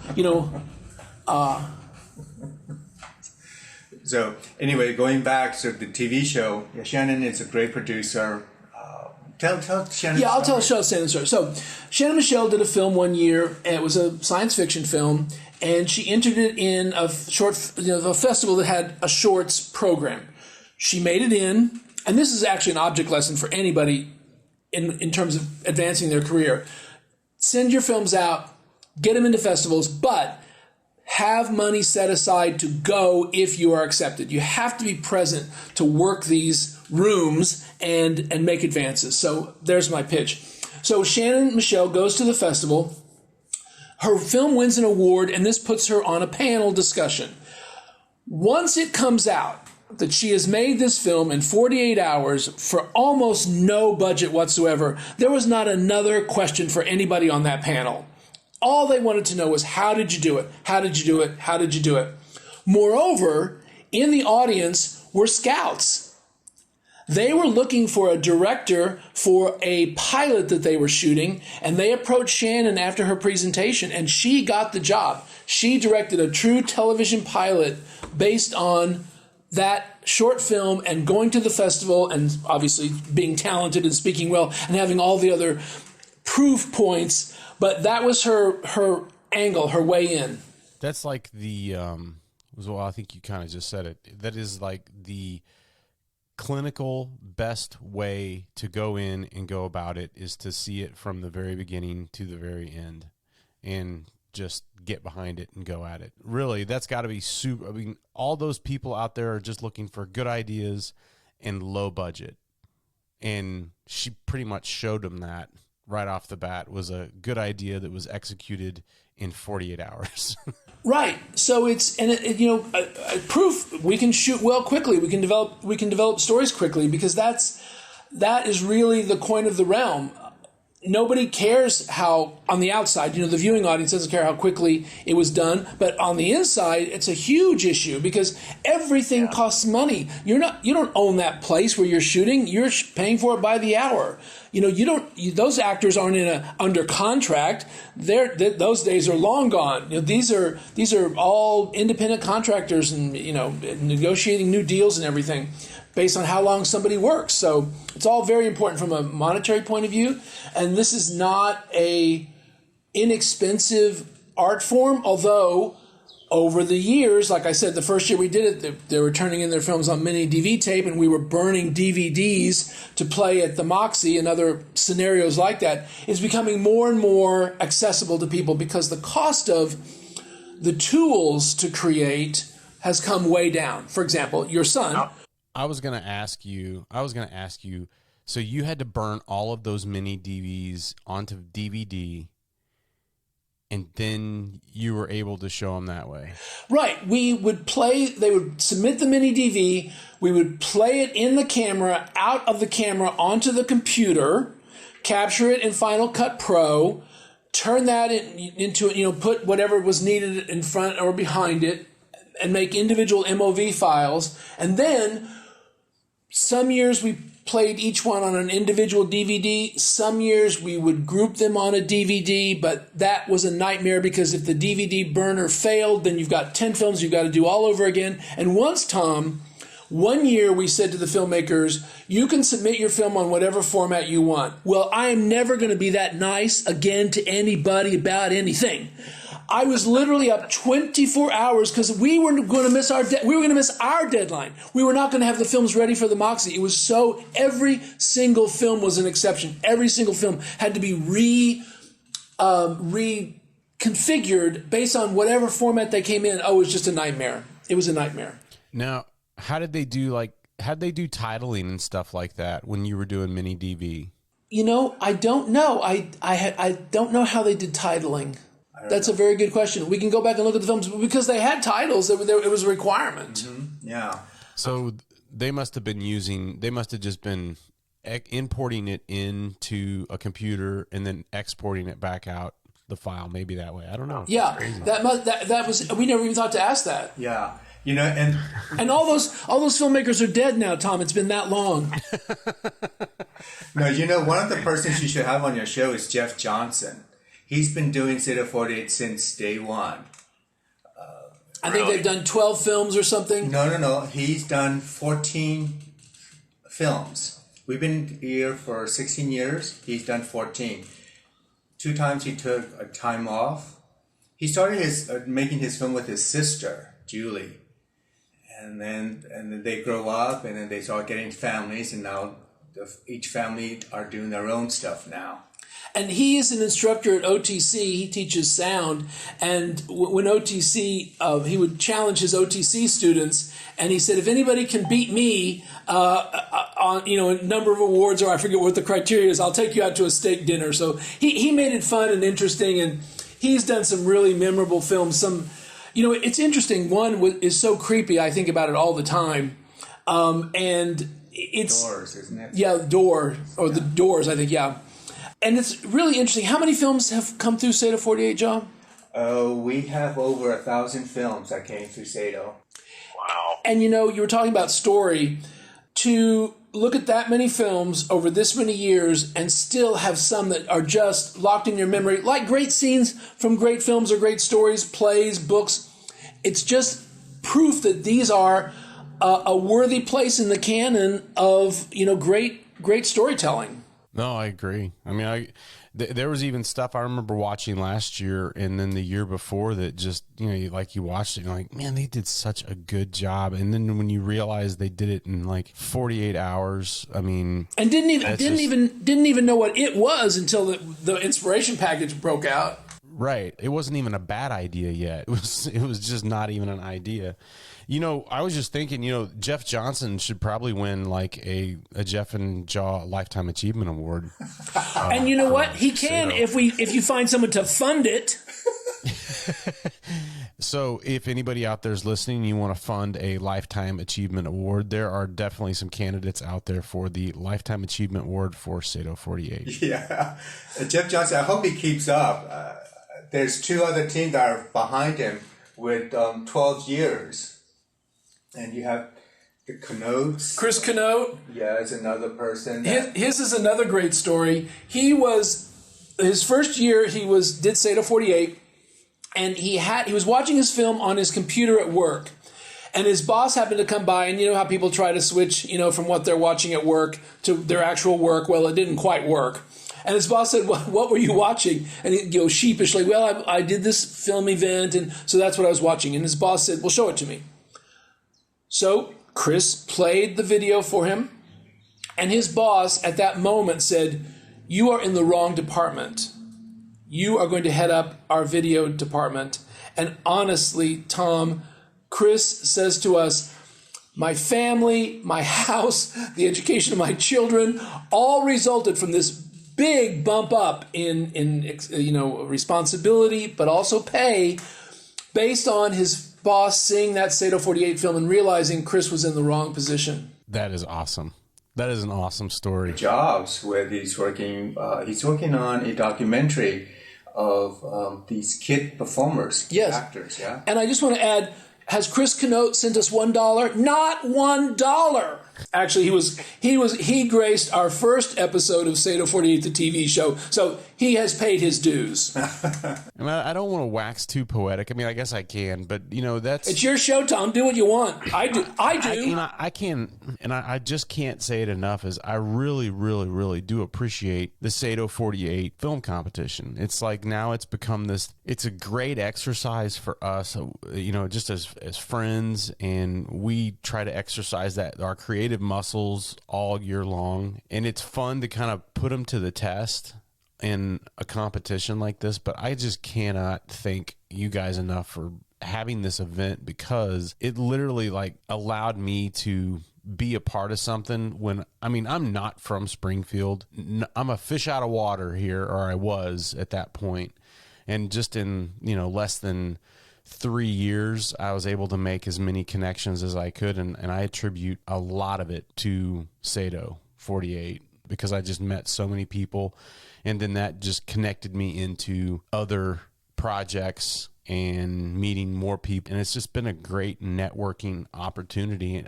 So anyway, going back to the TV show, Shannon is a great producer. Tell Shannon. Yeah, I'll tell Shannon story. So Shannon Michelle did a film 1 year, and it was a science fiction film, and she entered it in a festival that had a shorts program. She made it in, and this is actually an object lesson for anybody in terms of advancing their career. Send your films out, get them into festivals, but have money set aside to go if you are accepted. You have to be present to work these rooms and make advances. So there's my pitch. So Shannon Michelle goes to the festival. Her film wins an award, and this puts her on a panel discussion. Once it comes out that she has made this film in 48 hours for almost no budget whatsoever, there was not another question for anybody on that panel. All they wanted to know was, how did you do it? How did you do it? How did you do it? Moreover, in the audience were scouts. They were looking for a director for a pilot that they were shooting, and they approached Shannon after her presentation, and she got the job. She directed a true television pilot based on that short film and going to the festival and obviously being talented and speaking well and having all the other proof points. But that was her angle, her way in. That's like the, well, I think you kind of just said it. That is like the clinical best way to go in and go about it is to see it from the very beginning to the very end and just get behind it and go at it. Really, that's got to be super. I mean, all those people out there are just looking for good ideas and low budget. And she pretty much showed them that right off the bat was a good idea that was executed in 48 hours. Right. So it's, and proof we can shoot well quickly. We can develop stories quickly, because that is really the coin of the realm. Nobody cares how, on the outside, the viewing audience doesn't care how quickly it was done, but on the inside, it's a huge issue because everything costs money. You don't own that place where you're shooting. You're paying for it by the hour. Those actors aren't under contract. Those days are long gone. These are all independent contractors and, negotiating new deals and everything based on how long somebody works. So it's all very important from a monetary point of view. And this is not a inexpensive art form, although over the years, like I said, the first year we did it, they were turning in their films on mini DV tape, and we were burning DVDs to play at the Moxie and other scenarios like that. It's becoming more and more accessible to people because the cost of the tools to create has come way down. For example, your son... I was going to ask you, so you had to burn all of those mini DVDs onto DVD, and then you were able to show them that way. Right. They would submit the mini DV, we would play it in the camera, out of the camera, onto the computer, capture it in Final Cut Pro, turn that into, put whatever was needed in front or behind it, and make individual MOV files, and then... Some years we played each one on an individual DVD. Some years we would group them on a DVD, but that was a nightmare because if the DVD burner failed, then you've got 10 films you've got to do all over again. And once, Tom, one year we said to the filmmakers, you can submit your film on whatever format you want. Well, I am never going to be that nice again to anybody about anything. I was literally up 24 hours because we were going to miss our deadline. We were not going to have the films ready for the Moxie. It was every single film was an exception. Every single film had to be reconfigured based on whatever format they came in. Oh, it was just a nightmare. It was a nightmare. Now, how did they do titling and stuff like that when you were doing mini DV? I don't know. I don't know how they did titling. That's a very good question. We can go back and look at the films because they had titles. It was a requirement. Mm-hmm. Yeah. So they must have just been importing it into a computer and then exporting it back out the file, maybe that way. I don't know. Yeah, that was. We never even thought to ask that. Yeah. And all those filmmakers are dead now, Tom. It's been that long. No, one of the persons you should have on your show is Jeff Johnson. He's been doing Zeta 48 since day one. I think they've done 12 films or something. No. He's done 14 films. We've been here for 16 years. He's done 14. 2 times he took a time off. He started making his film with his sister, Julie. And then they grow up, and then they start getting families, and now each family are doing their own stuff now. And he is an instructor at OTC. He teaches sound. And when OTC, he would challenge his OTC students. And he said, if anybody can beat me on a number of awards, or I forget what the criteria is, I'll take you out to a steak dinner. So he made it fun and interesting. And he's done some really memorable films. It's interesting. One is so creepy. I think about it all the time. And it's Doors, isn't it? Yeah, The Doors, I think, yeah. And it's really interesting. How many films have come through Zeta 48, John? We have over 1,000 films that came through Zeta. Wow. And you were talking about story. To look at that many films over this many years and still have some that are just locked in your memory, like great scenes from great films or great stories, plays, books. It's just proof that these are a worthy place in the canon of, great storytelling. No, I agree. I mean, there was even stuff I remember watching last year and then the year before that just, you watched it and you're like, man, they did such a good job. And then when you realize they did it in like 48 hours, I mean, and didn't even know what it was until the inspiration package broke out. Right. It wasn't even a bad idea yet. It was just not even an idea. I was just thinking, Jeff Johnson should probably win like a Jeff and Kyaw Lifetime Achievement Award. And you know what? He can if you find someone to fund it. So if anybody out there is listening, you want to fund a Lifetime Achievement Award, there are definitely some candidates out there for the Lifetime Achievement Award for Sado 48. Yeah. Jeff Johnson, I hope he keeps up. There's 2 other teams that are behind him with 12 years. And you have the Canotes. Chris Canote. Yeah, is another person. His is another great story. His first year did Sado 48, and he was watching his film on his computer at work. And his boss happened to come by, and you know how people try to switch, from what they're watching at work to their actual work. Well, it didn't quite work. And his boss said, what were you watching? And he'd go sheepishly, well, I did this film event, and so that's what I was watching. And his boss said, well, show it to me. So Chris played the video for him, and his boss at that moment said, you are in the wrong department. You are going to head up our video department. And honestly, Tom, Chris says to us, my family, my house, the education of my children, all resulted from this big bump up in responsibility, but also pay, based on his boss seeing that Sado 48 film and realizing Chris was in the wrong position. That is awesome. That is an awesome story. Jobs where he's working on a documentary of these kid performers, yes, actors. Yeah. And I just want to add, has Chris Canote sent us $1? Not $1. Actually, he graced our first episode of Sado 48, the TV show, so he has paid his dues. And I don't want to wax too poetic. I mean, I guess I can, but that's it's your show, Tom. Do what you want. I do. I can, and I just can't say it enough. Is I really, really, really do appreciate the Sado 48 film competition. It's like now it's become this. It's a great exercise for us, just as friends, and we try to exercise our creative muscles all year long, and it's fun to kind of put them to the test in a competition like this. But I just cannot thank you guys enough for having this event, because it literally allowed me to be a part of something when, I'm not from Springfield. I'm a fish out of water here, or I was at that point. And just in, less than 3 years, I was able to make as many connections as I could. And I attribute a lot of it to Sado 48, because I just met so many people. And then that just connected me into other projects and meeting more people. And it's just been a great networking opportunity. And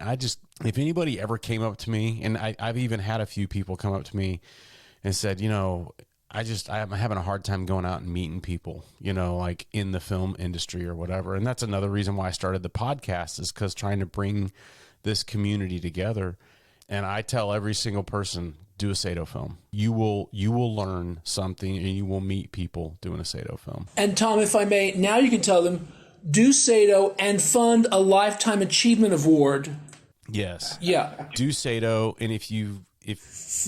if anybody ever came up to me, and I've even had a few people come up to me and said, I'm having a hard time going out and meeting people, like in the film industry or whatever. And that's another reason why I started the podcast, is because trying to bring this community together. And I tell every single person, do a Sado film. You will learn something, and you will meet people doing a Sado film. And Tom, if I may, now you can tell them, do Sado and fund a Lifetime Achievement Award. Yes. Yeah. Do Sado, and if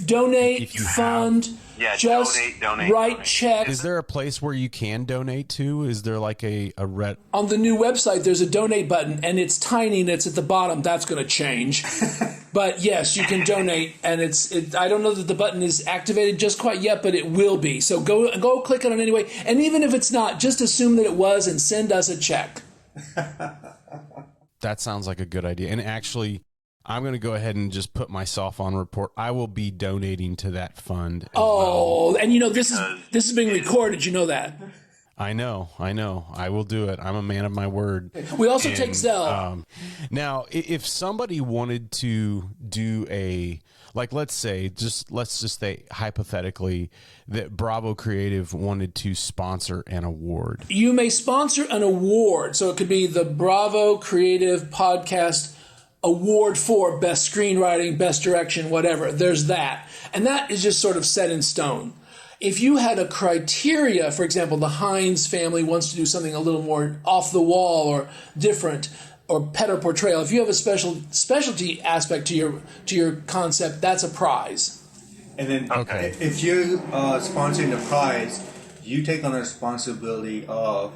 donate, fund, donate, write checks. Is there a place where you can donate to? Is there like a red? On the new website, there's a donate button, and it's tiny, and it's at the bottom. That's going to change. But yes, you can donate, and I don't know that the button is activated just quite yet, but it will be. So go click on it anyway. And even if it's not, just assume that it was and send us a check. That sounds like a good idea. And actually, I'm going to go ahead and just put myself on report. I will be donating to that fund as well. And this is being recorded. You know that. I know. I will do it. I'm a man of my word. We also take Zelle. Now, if somebody wanted to do let's just say hypothetically that Bravo Creative wanted to sponsor an award. You may sponsor an award. So it could be the Bravo Creative Podcast award for best screenwriting, best direction, whatever. There's that. And that is just sort of set in stone. If you had a criteria, for example, the Hines family wants to do something a little more off the wall or different, or better portrayal, if you have a specialty aspect to your concept, that's a prize. And then if you're sponsoring the prize, you take on the responsibility of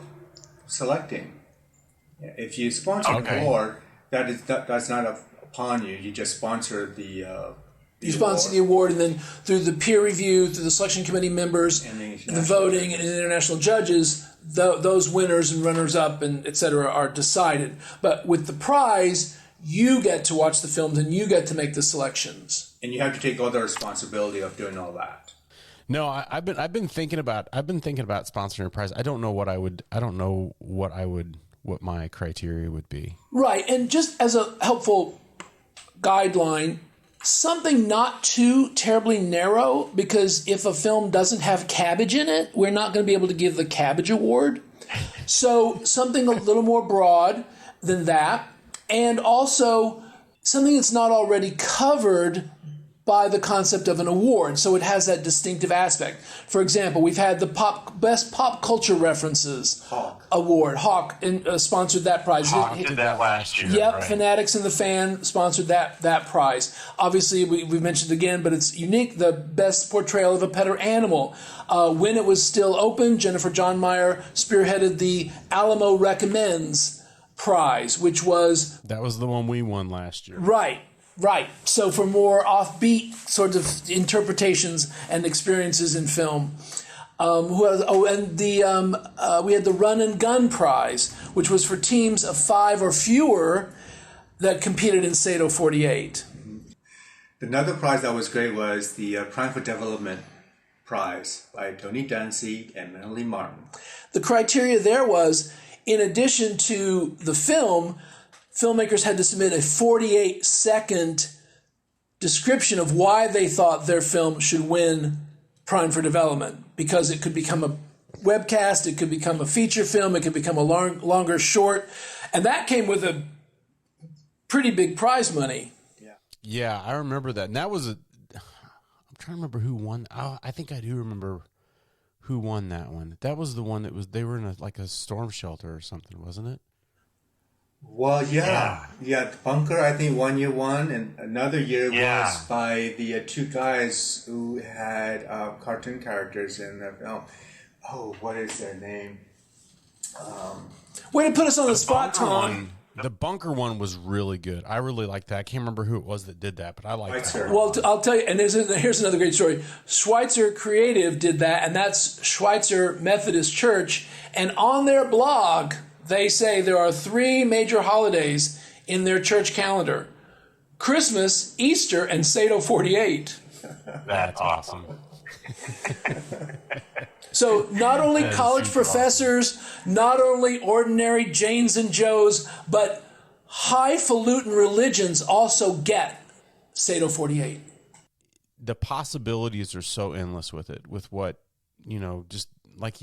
selecting. If you sponsor the award, that's not upon you. You just sponsor the you sponsor the award, and then through the peer review, through the selection committee members, and the voting, judges, and the international judges, those winners and runners-up and et cetera are decided. But with the prize, you get to watch the films and you get to make the selections. And you have to take all the responsibility of doing all that. No, I've been thinking about sponsoring a prize. I don't know what my criteria would be. Right, and just as a helpful guideline, something not too terribly narrow, because if a film doesn't have cabbage in it, we're not going to be able to give the cabbage award. So something a little more broad than that, and also something that's not already covered by the concept of an award, so it has that distinctive aspect. For example, we've had the best pop culture references award. Hawk sponsored that prize. Hawk did that last year. Yep, right. Fanatics and the Fan sponsored that prize. Obviously, we've mentioned it again, but it's unique. The best portrayal of a pet or animal. When it was still open, Jennifer John Meyer spearheaded the Alamo Recommends prize, which was... That was the one we won last year. Right. So for more offbeat sorts of interpretations and experiences in film. We had the Run and Gun Prize, which was for teams of 5 or fewer that competed in Sado 48. Another prize that was great was the Prime for Development Prize by Tony Dancy and Melanie Martin. The criteria there was, in addition to the film, filmmakers had to submit a 48-second description of why they thought their film should win Prime for Development, because it could become a webcast, it could become a feature film, it could become a longer short, and that came with a pretty big prize money. Yeah, I remember that. And that was I'm trying to remember who won. Oh, I think I do remember who won that one. That was the one they were in a storm shelter or something, wasn't it? Well, yeah. The Bunker, I think 1 year won, and another year was by the two guys who had cartoon characters in the film. Oh, what is their name? Way to put us on the spot, Tom. The Bunker one was really good. I really liked that. I can't remember who it was that did that, but I liked that. Well, I'll tell you, and here's another great story. Schweitzer Creative did that, and that's Schweitzer Methodist Church, and on their blog, they say there are 3 major holidays in their church calendar: Christmas, Easter, and Sado 48. That's awesome. So not only college professors, not only ordinary Janes and Joes, but highfalutin religions also get Sado 48. The possibilities are so endless with it, with what, just like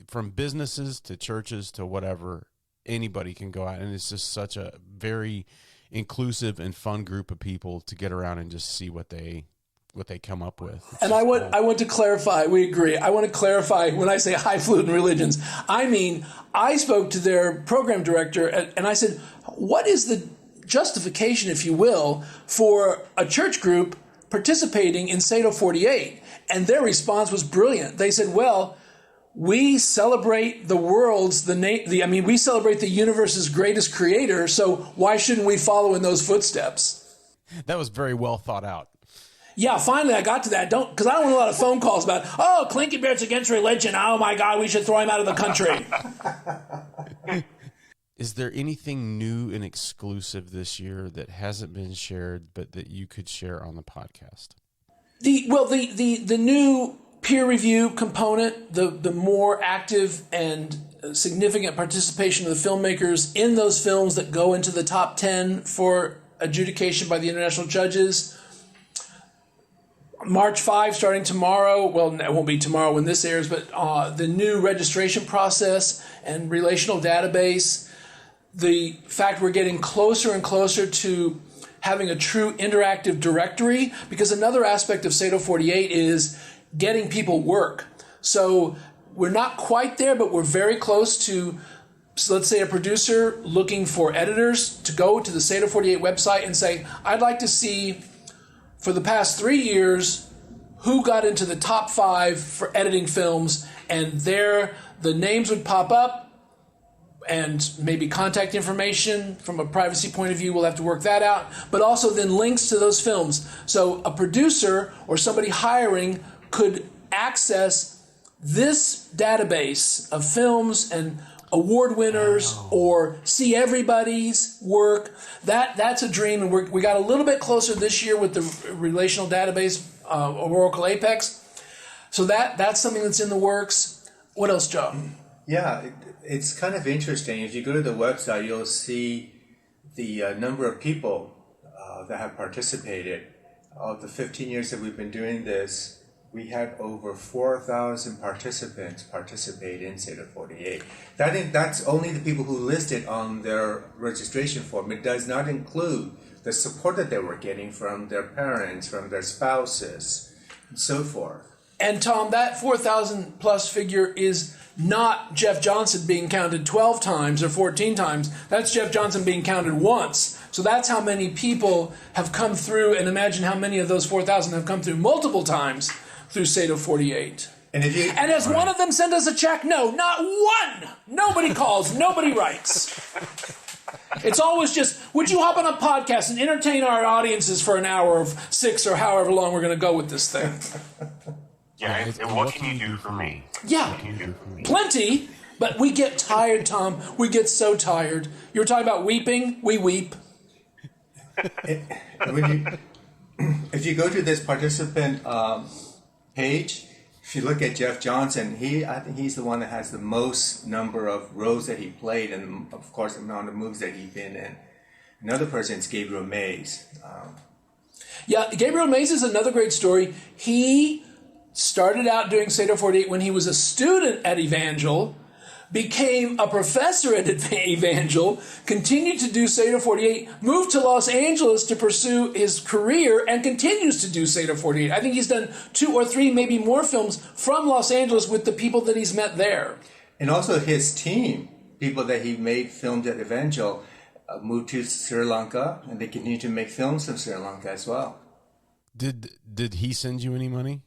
from businesses to churches to whatever, anybody can go out, and it's just such a very inclusive and fun group of people to get around and just see what they come up with. And I want to clarify, we agree. I want to clarify, when I say highfalutin religions, I mean, I spoke to their program director and I said, what is the justification, if you will, for a church group participating in Sado 48? And their response was brilliant. They said, well, we celebrate we celebrate the universe's greatest creator, so why shouldn't we follow in those footsteps? That was very well thought out. Yeah, finally I got to that. Because I don't want a lot of phone calls about, Clinkenbeard's against religion. Oh my God, we should throw him out of the country. Is there anything new and exclusive this year that hasn't been shared, but that you could share on the podcast? The new peer review component, the more active and significant participation of the filmmakers in those films that go into the top 10 for adjudication by the international judges. March 5, starting tomorrow, well, it won't be tomorrow when this airs, but the new registration process and relational database, the fact we're getting closer and closer to having a true interactive directory, because another aspect of Sado 48 is getting people work. So we're not quite there, but we're very close to, so let's say, a producer looking for editors to go to the Sado 48 website and say, I'd like to see, for the past 3 years, who got into the top 5 for editing films, and there the names would pop up, and maybe contact information from a privacy point of view. We'll have to work that out, but also then links to those films. So a producer or somebody hiring could access this database of films and award winners or see everybody's work. That's a dream, and we got a little bit closer this year with the relational database, Oracle Apex. So that's something that's in the works. What else, Joe? Yeah, it's kind of interesting. If you go to the website, you'll see the number of people that have participated. Of the 15 years that we've been doing this, we had over 4,000 participants participate in Sado 48. That's only the people who listed on their registration form. It does not include the support that they were getting from their parents, from their spouses, and so forth. And Tom, that 4,000 plus figure is not Jeff Johnson being counted 12 times or 14 times. That's Jeff Johnson being counted once. So that's how many people have come through, and imagine how many of those 4,000 have come through multiple times through Sado 48. And has one of them sent us a check? No, not one. Nobody calls, nobody writes. It's always just, would you hop on a podcast and entertain our audiences for an hour of 6 or however long we're going to go with this thing? Yeah, and what can you do for me? Yeah, What can you do for me? plenty, but we get tired, Tom. We get so tired. You were talking about weeping? We weep. If you go to this participant page, if you look at Jeff Johnson, I think he's the one that has the most number of roles that he played, and of course the amount of movies that he's been in. Another person is Gabriel Maze. Yeah, Gabriel Maze is another great story. He started out doing Sado 48 when he was a student at Evangel, became a professor at Evangel, continued to do Sado 48, moved to Los Angeles to pursue his career, and continues to do Sado 48. I think he's done 2 or 3, maybe more films from Los Angeles with the people that he's met there. And also his team, people that he made films at Evangel, moved to Sri Lanka, and they continue to make films from Sri Lanka as well. Did he send you any money?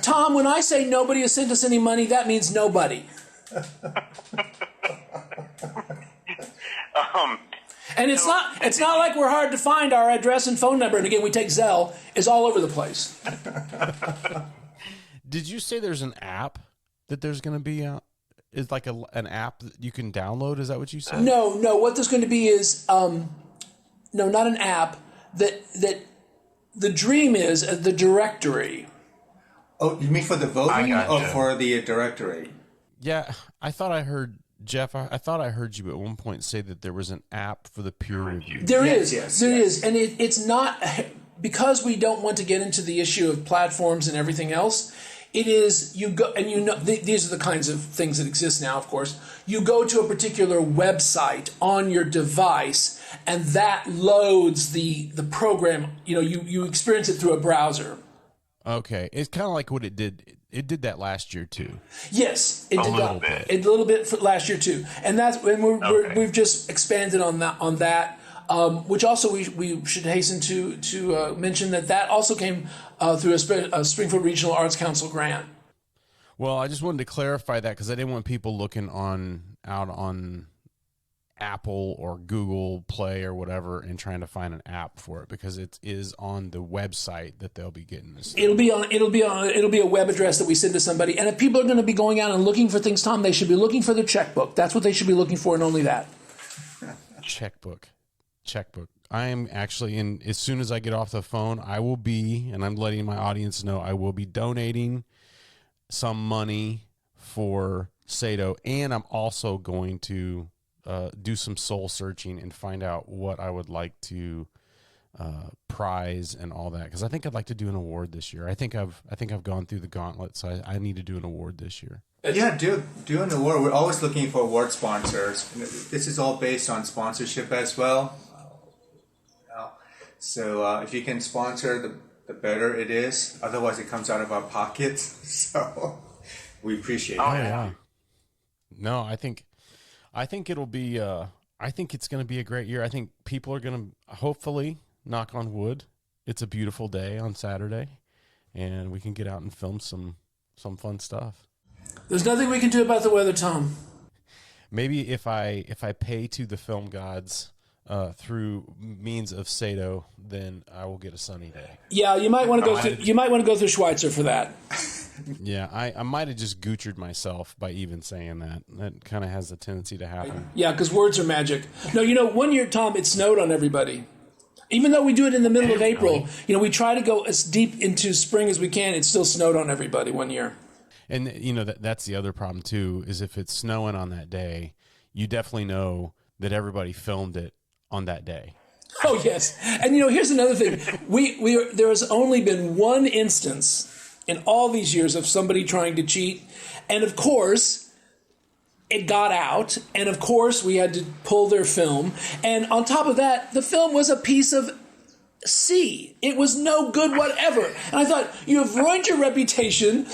Tom, when I say nobody has sent us any money, that means nobody. And it's not like we're hard to find. Our address and phone number, and again, we take Zelle, is all over the place. Did you say there's an app that there's going to be is like an app that you can download? Is that what you said? No. What there's going to be is no, not an app. That the dream is the directory. Oh, you mean for the voting or gotcha. for the directory? Yeah, I thought I heard Jeff. I thought I heard you at one point say that there was an app for the peer review. There Yes, is, and it's not because we don't want to get into the issue of platforms and everything else. It is you go and these are the kinds of things that exist now. Of course, you go to a particular website on your device, and that loads the program. You experience it through a browser. Okay, it's kind of like what it did. It did that last year too. Yes, it did little that. bit. A little bit for last year too, and we've just expanded on that. Which also we should hasten to mention that also came through a Springfield Regional Arts Council grant. Well, I just wanted to clarify that because I didn't want people looking out on Apple or Google Play or whatever and trying to find an app for it, because it is on the website that they'll be getting this. It'll be a web address that we send to somebody. And if people are going to be going out and looking for things, Tom, they should be looking for their checkbook. That's what they should be looking for, and only that. Checkbook. I am actually as soon as I get off the phone, I will be, and I'm letting my audience know, I will be donating some money for Sado, and I'm also going to do some soul searching and find out what I would like to prize and all that, because I think I'd like to do an award this year. I think I've gone through the gauntlet, so I need to do an award this year. Yeah, do an award. We're always looking for award sponsors. This is all based on sponsorship as well. So if you can sponsor, the better it is. Otherwise, it comes out of our pockets. So we appreciate it. Oh, Yeah. No, I think it'll be. I think it's going to be a great year. I think people are going to hopefully, knock on wood, it's a beautiful day on Saturday, and we can get out and film some fun stuff. There's nothing we can do about the weather, Tom. Maybe if I pay to the film gods through means of Sato, then I will get a sunny day. Yeah, you might want to go through. You might want to go through Schweitzer for that. Yeah, I might have just goochered myself by even saying that. That kind of has a tendency to happen. Yeah, because words are magic. No, one year, Tom, it snowed on everybody. Even though we do it in the middle of April, we try to go as deep into spring as we can. It still snowed on everybody one year. And that's the other problem too, is if it's snowing on that day, you definitely know that everybody filmed it on that day. Oh yes, and here's another thing: there has only been one instance in all these years of somebody trying to cheat, and of course, it got out, and of course, we had to pull their film, and on top of that, the film was a piece of C. It was no good whatever. And I thought, you have ruined your reputation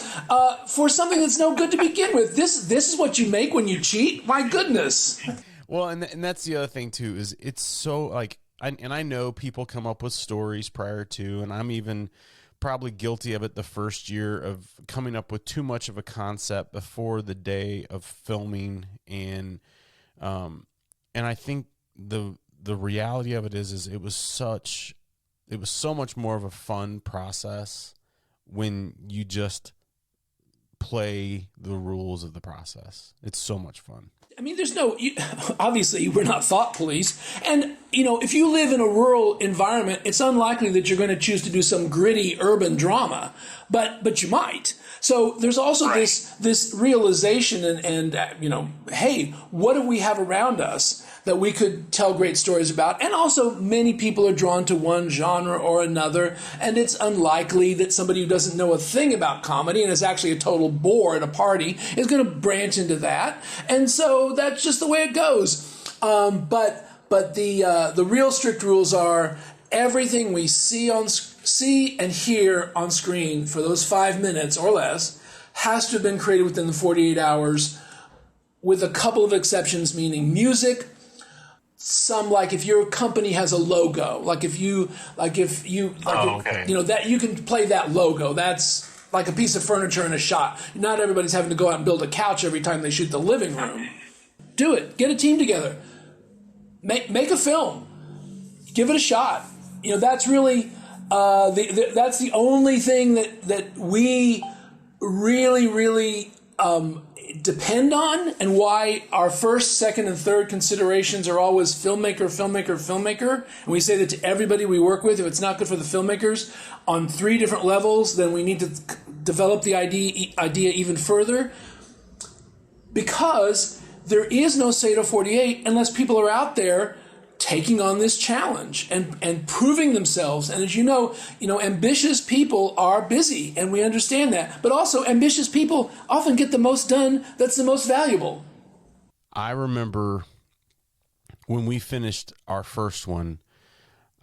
for something that's no good to begin with. This is what you make when you cheat? My goodness. Well, and that's the other thing too, is it's so like, I know people come up with stories prior to, and I'm even probably guilty of it the first year of coming up with too much of a concept before the day of filming. And I think the reality of it is it was so much more of a fun process when you just play the rules of the process. It's so much fun. I mean, obviously we're not thought police. And, if you live in a rural environment, it's unlikely that you're going to choose to do some gritty urban drama, but you might. So there's also this realization and hey, what do we have around us that we could tell great stories about? And also many people are drawn to one genre or another, and it's unlikely that somebody who doesn't know a thing about comedy and is actually a total bore at a party is going to branch into that. And so that's just the way it goes. But the real strict rules are everything we see and hear on screen for those 5 minutes or less has to have been created within the 48 hours, with a couple of exceptions, meaning music. Some, like if your company has a logo, that you can play that logo. That's like a piece of furniture in a shot. Not everybody's having to go out and build a couch every time they shoot the living room. Do it. Get a team together. Make a film. Give it a shot. That's really that's the only thing that we really, really depend on, and why our first, second, and third considerations are always filmmaker. And we say that to everybody we work with. If it's not good for the filmmakers on 3 different levels, then we need to develop the idea even further, because there is no Sato 48 unless people are out there taking on this challenge and proving themselves. And as you know, ambitious people are busy, and we understand that. But also, ambitious people often get the most done that's the most valuable. I remember when we finished our first one,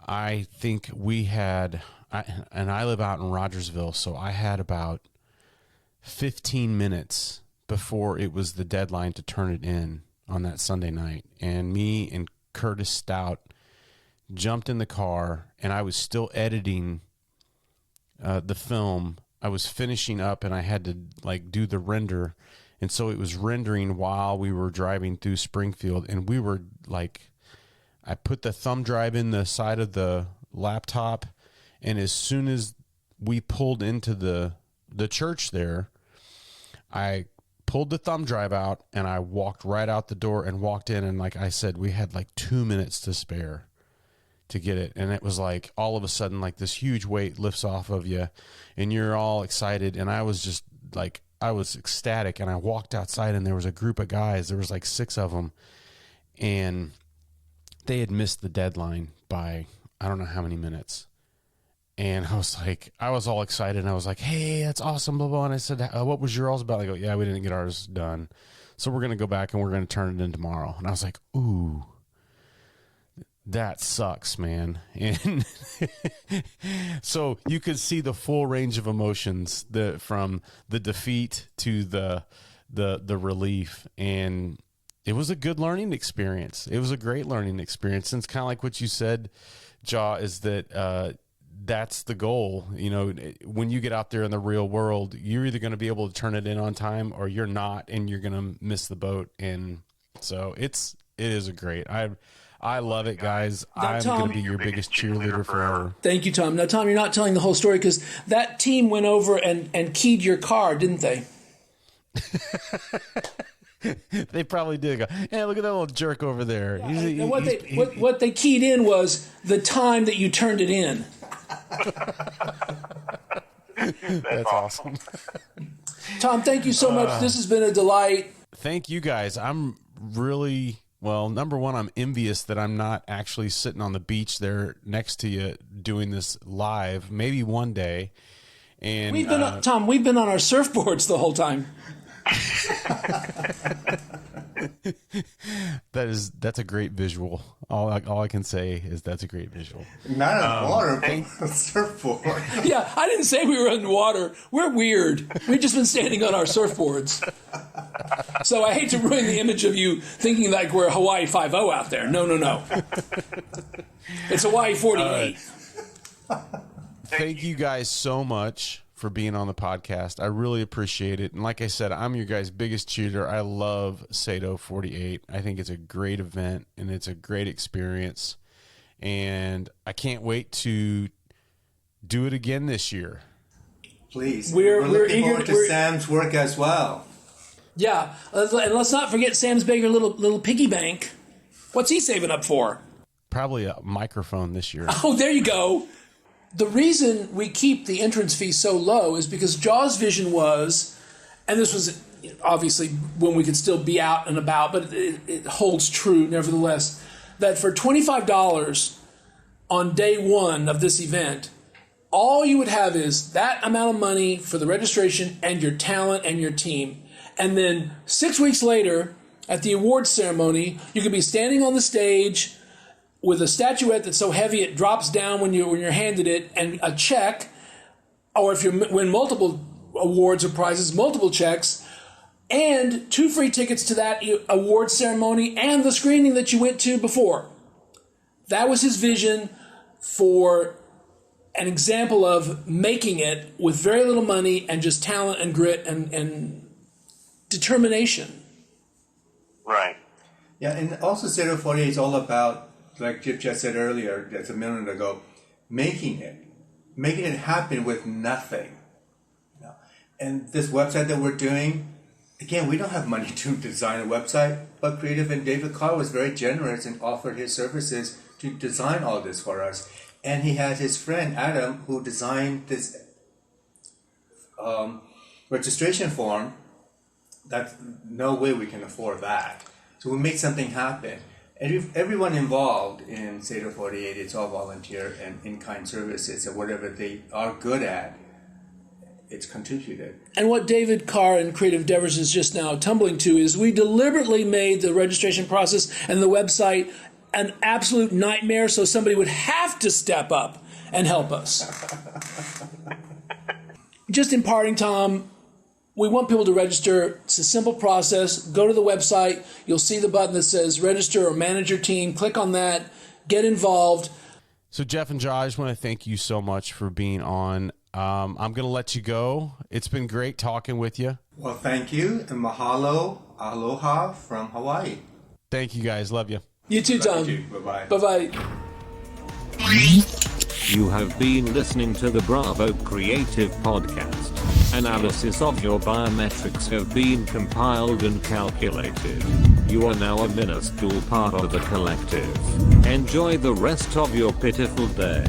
I think we had, and I live out in Rogersville, so I had about 15 minutes before it was the deadline to turn it in on that Sunday night. And me and Curtis Stout jumped in the car, and I was still editing the film. I was finishing up, and I had to do the render, and so it was rendering while we were driving through Springfield. And we were I put the thumb drive in the side of the laptop, and as soon as we pulled into the church there, I pulled the thumb drive out, and I walked right out the door and walked in. And like I said, we had 2 minutes to spare to get it. And it was all of a sudden, this huge weight lifts off of you, and you're all excited. And I was just I was ecstatic. And I walked outside, and there was a group of guys. There was 6 of them, and they had missed the deadline by I don't know how many minutes. And I was all excited, and I was like, hey, that's awesome, blah, blah. And I said, what was yours about? I go, yeah, we didn't get ours done. So we're going to go back, and we're going to turn it in tomorrow. And I was like, ooh, That sucks, man. And so you could see the full range of emotions, from the defeat to the relief, and it was a good learning experience. It was a great learning experience. And it's kind of like what you said, Kyaw, is that that's the goal. You know, when you get out there in the real world, you're either going to be able to turn it in on time or you're not, and you're going to miss the boat. And so it is a great. I love it, guys. I'm going to be your biggest cheerleader forever. Thank you, Tom. Now, Tom, you're not telling the whole story because that team went over and keyed your car, didn't they? They probably did go, hey, look at that little jerk over there. Yeah, what they keyed in was the time that you turned it in. That's awesome. Tom, thank you so much. This has been a delight. Thank you, guys. I'm really... Well, number one, I'm envious that I'm not actually sitting on the beach there next to you doing this live. Maybe one day. And Tom, we've been on our surfboards the whole time. That's a great visual. All I can say is that's a great visual. Not in the water, but surfboard. Yeah, I didn't say we were in the water. We're weird. We've just been standing on our surfboards. So I hate to ruin the image of you thinking like we're Hawaii 5-0 out there. No. It's Hawaii 48. Thank you guys so much for being on the podcast. I really appreciate it. And like I said, I'm your guys' biggest cheerleader. I love Sado 48. I think it's a great event and it's a great experience. And I can't wait to do it again this year. Please. We're looking forward to Sam's work as well. Yeah. And let's not forget Sam's Baker little piggy bank. What's he saving up for? Probably a microphone this year. Oh, there you go. The reason we keep the entrance fee so low is because Kyaw's vision was, and this was obviously when we could still be out and about, but it holds true nevertheless, that for $25 on day one of this event, all you would have is that amount of money for the registration and your talent and your team. And then 6 weeks later, at the awards ceremony, you could be standing on the stage with a statuette that's so heavy it drops down when you're handed it, and a check, or if you win multiple awards or prizes, multiple checks, and 2 free tickets to that award ceremony and the screening that you went to before. That was his vision for an example of making it with very little money and just talent and grit and determination. Right. Yeah, and also Zero 48 is all about, like Jeff just said earlier, just a minute ago, making it happen with nothing. You know? And this website that we're doing, again, we don't have money to design a website, but Creative and David Carr was very generous and offered his services to design all this for us. And he had his friend Adam who designed this registration form. That's no way we can afford that. So we made something happen. Everyone involved in Sado 48, it's all volunteer and in-kind services, and whatever they are good at, it's contributed. And what David Carr and Creative Endeavors is just now tumbling to is we deliberately made the registration process and the website an absolute nightmare so somebody would have to step up and help us. Just in parting, Tom, we want people to register. It's a simple process. Go to the website. You'll see the button that says register or manage your team. Click on that. Get involved. So Jeff and Kyaw, I just want to thank you so much for being on. I'm going to let you go. It's been great talking with you. Well, thank you. And mahalo, aloha from Hawaii. Thank you, guys. Love you. You too, Tom. Thank you. Bye-bye. Bye-bye. You have been listening to the Bravo Creative Podcast. Analysis of your biometrics have been compiled and calculated. You are now a minuscule part of the collective. Enjoy the rest of your pitiful day.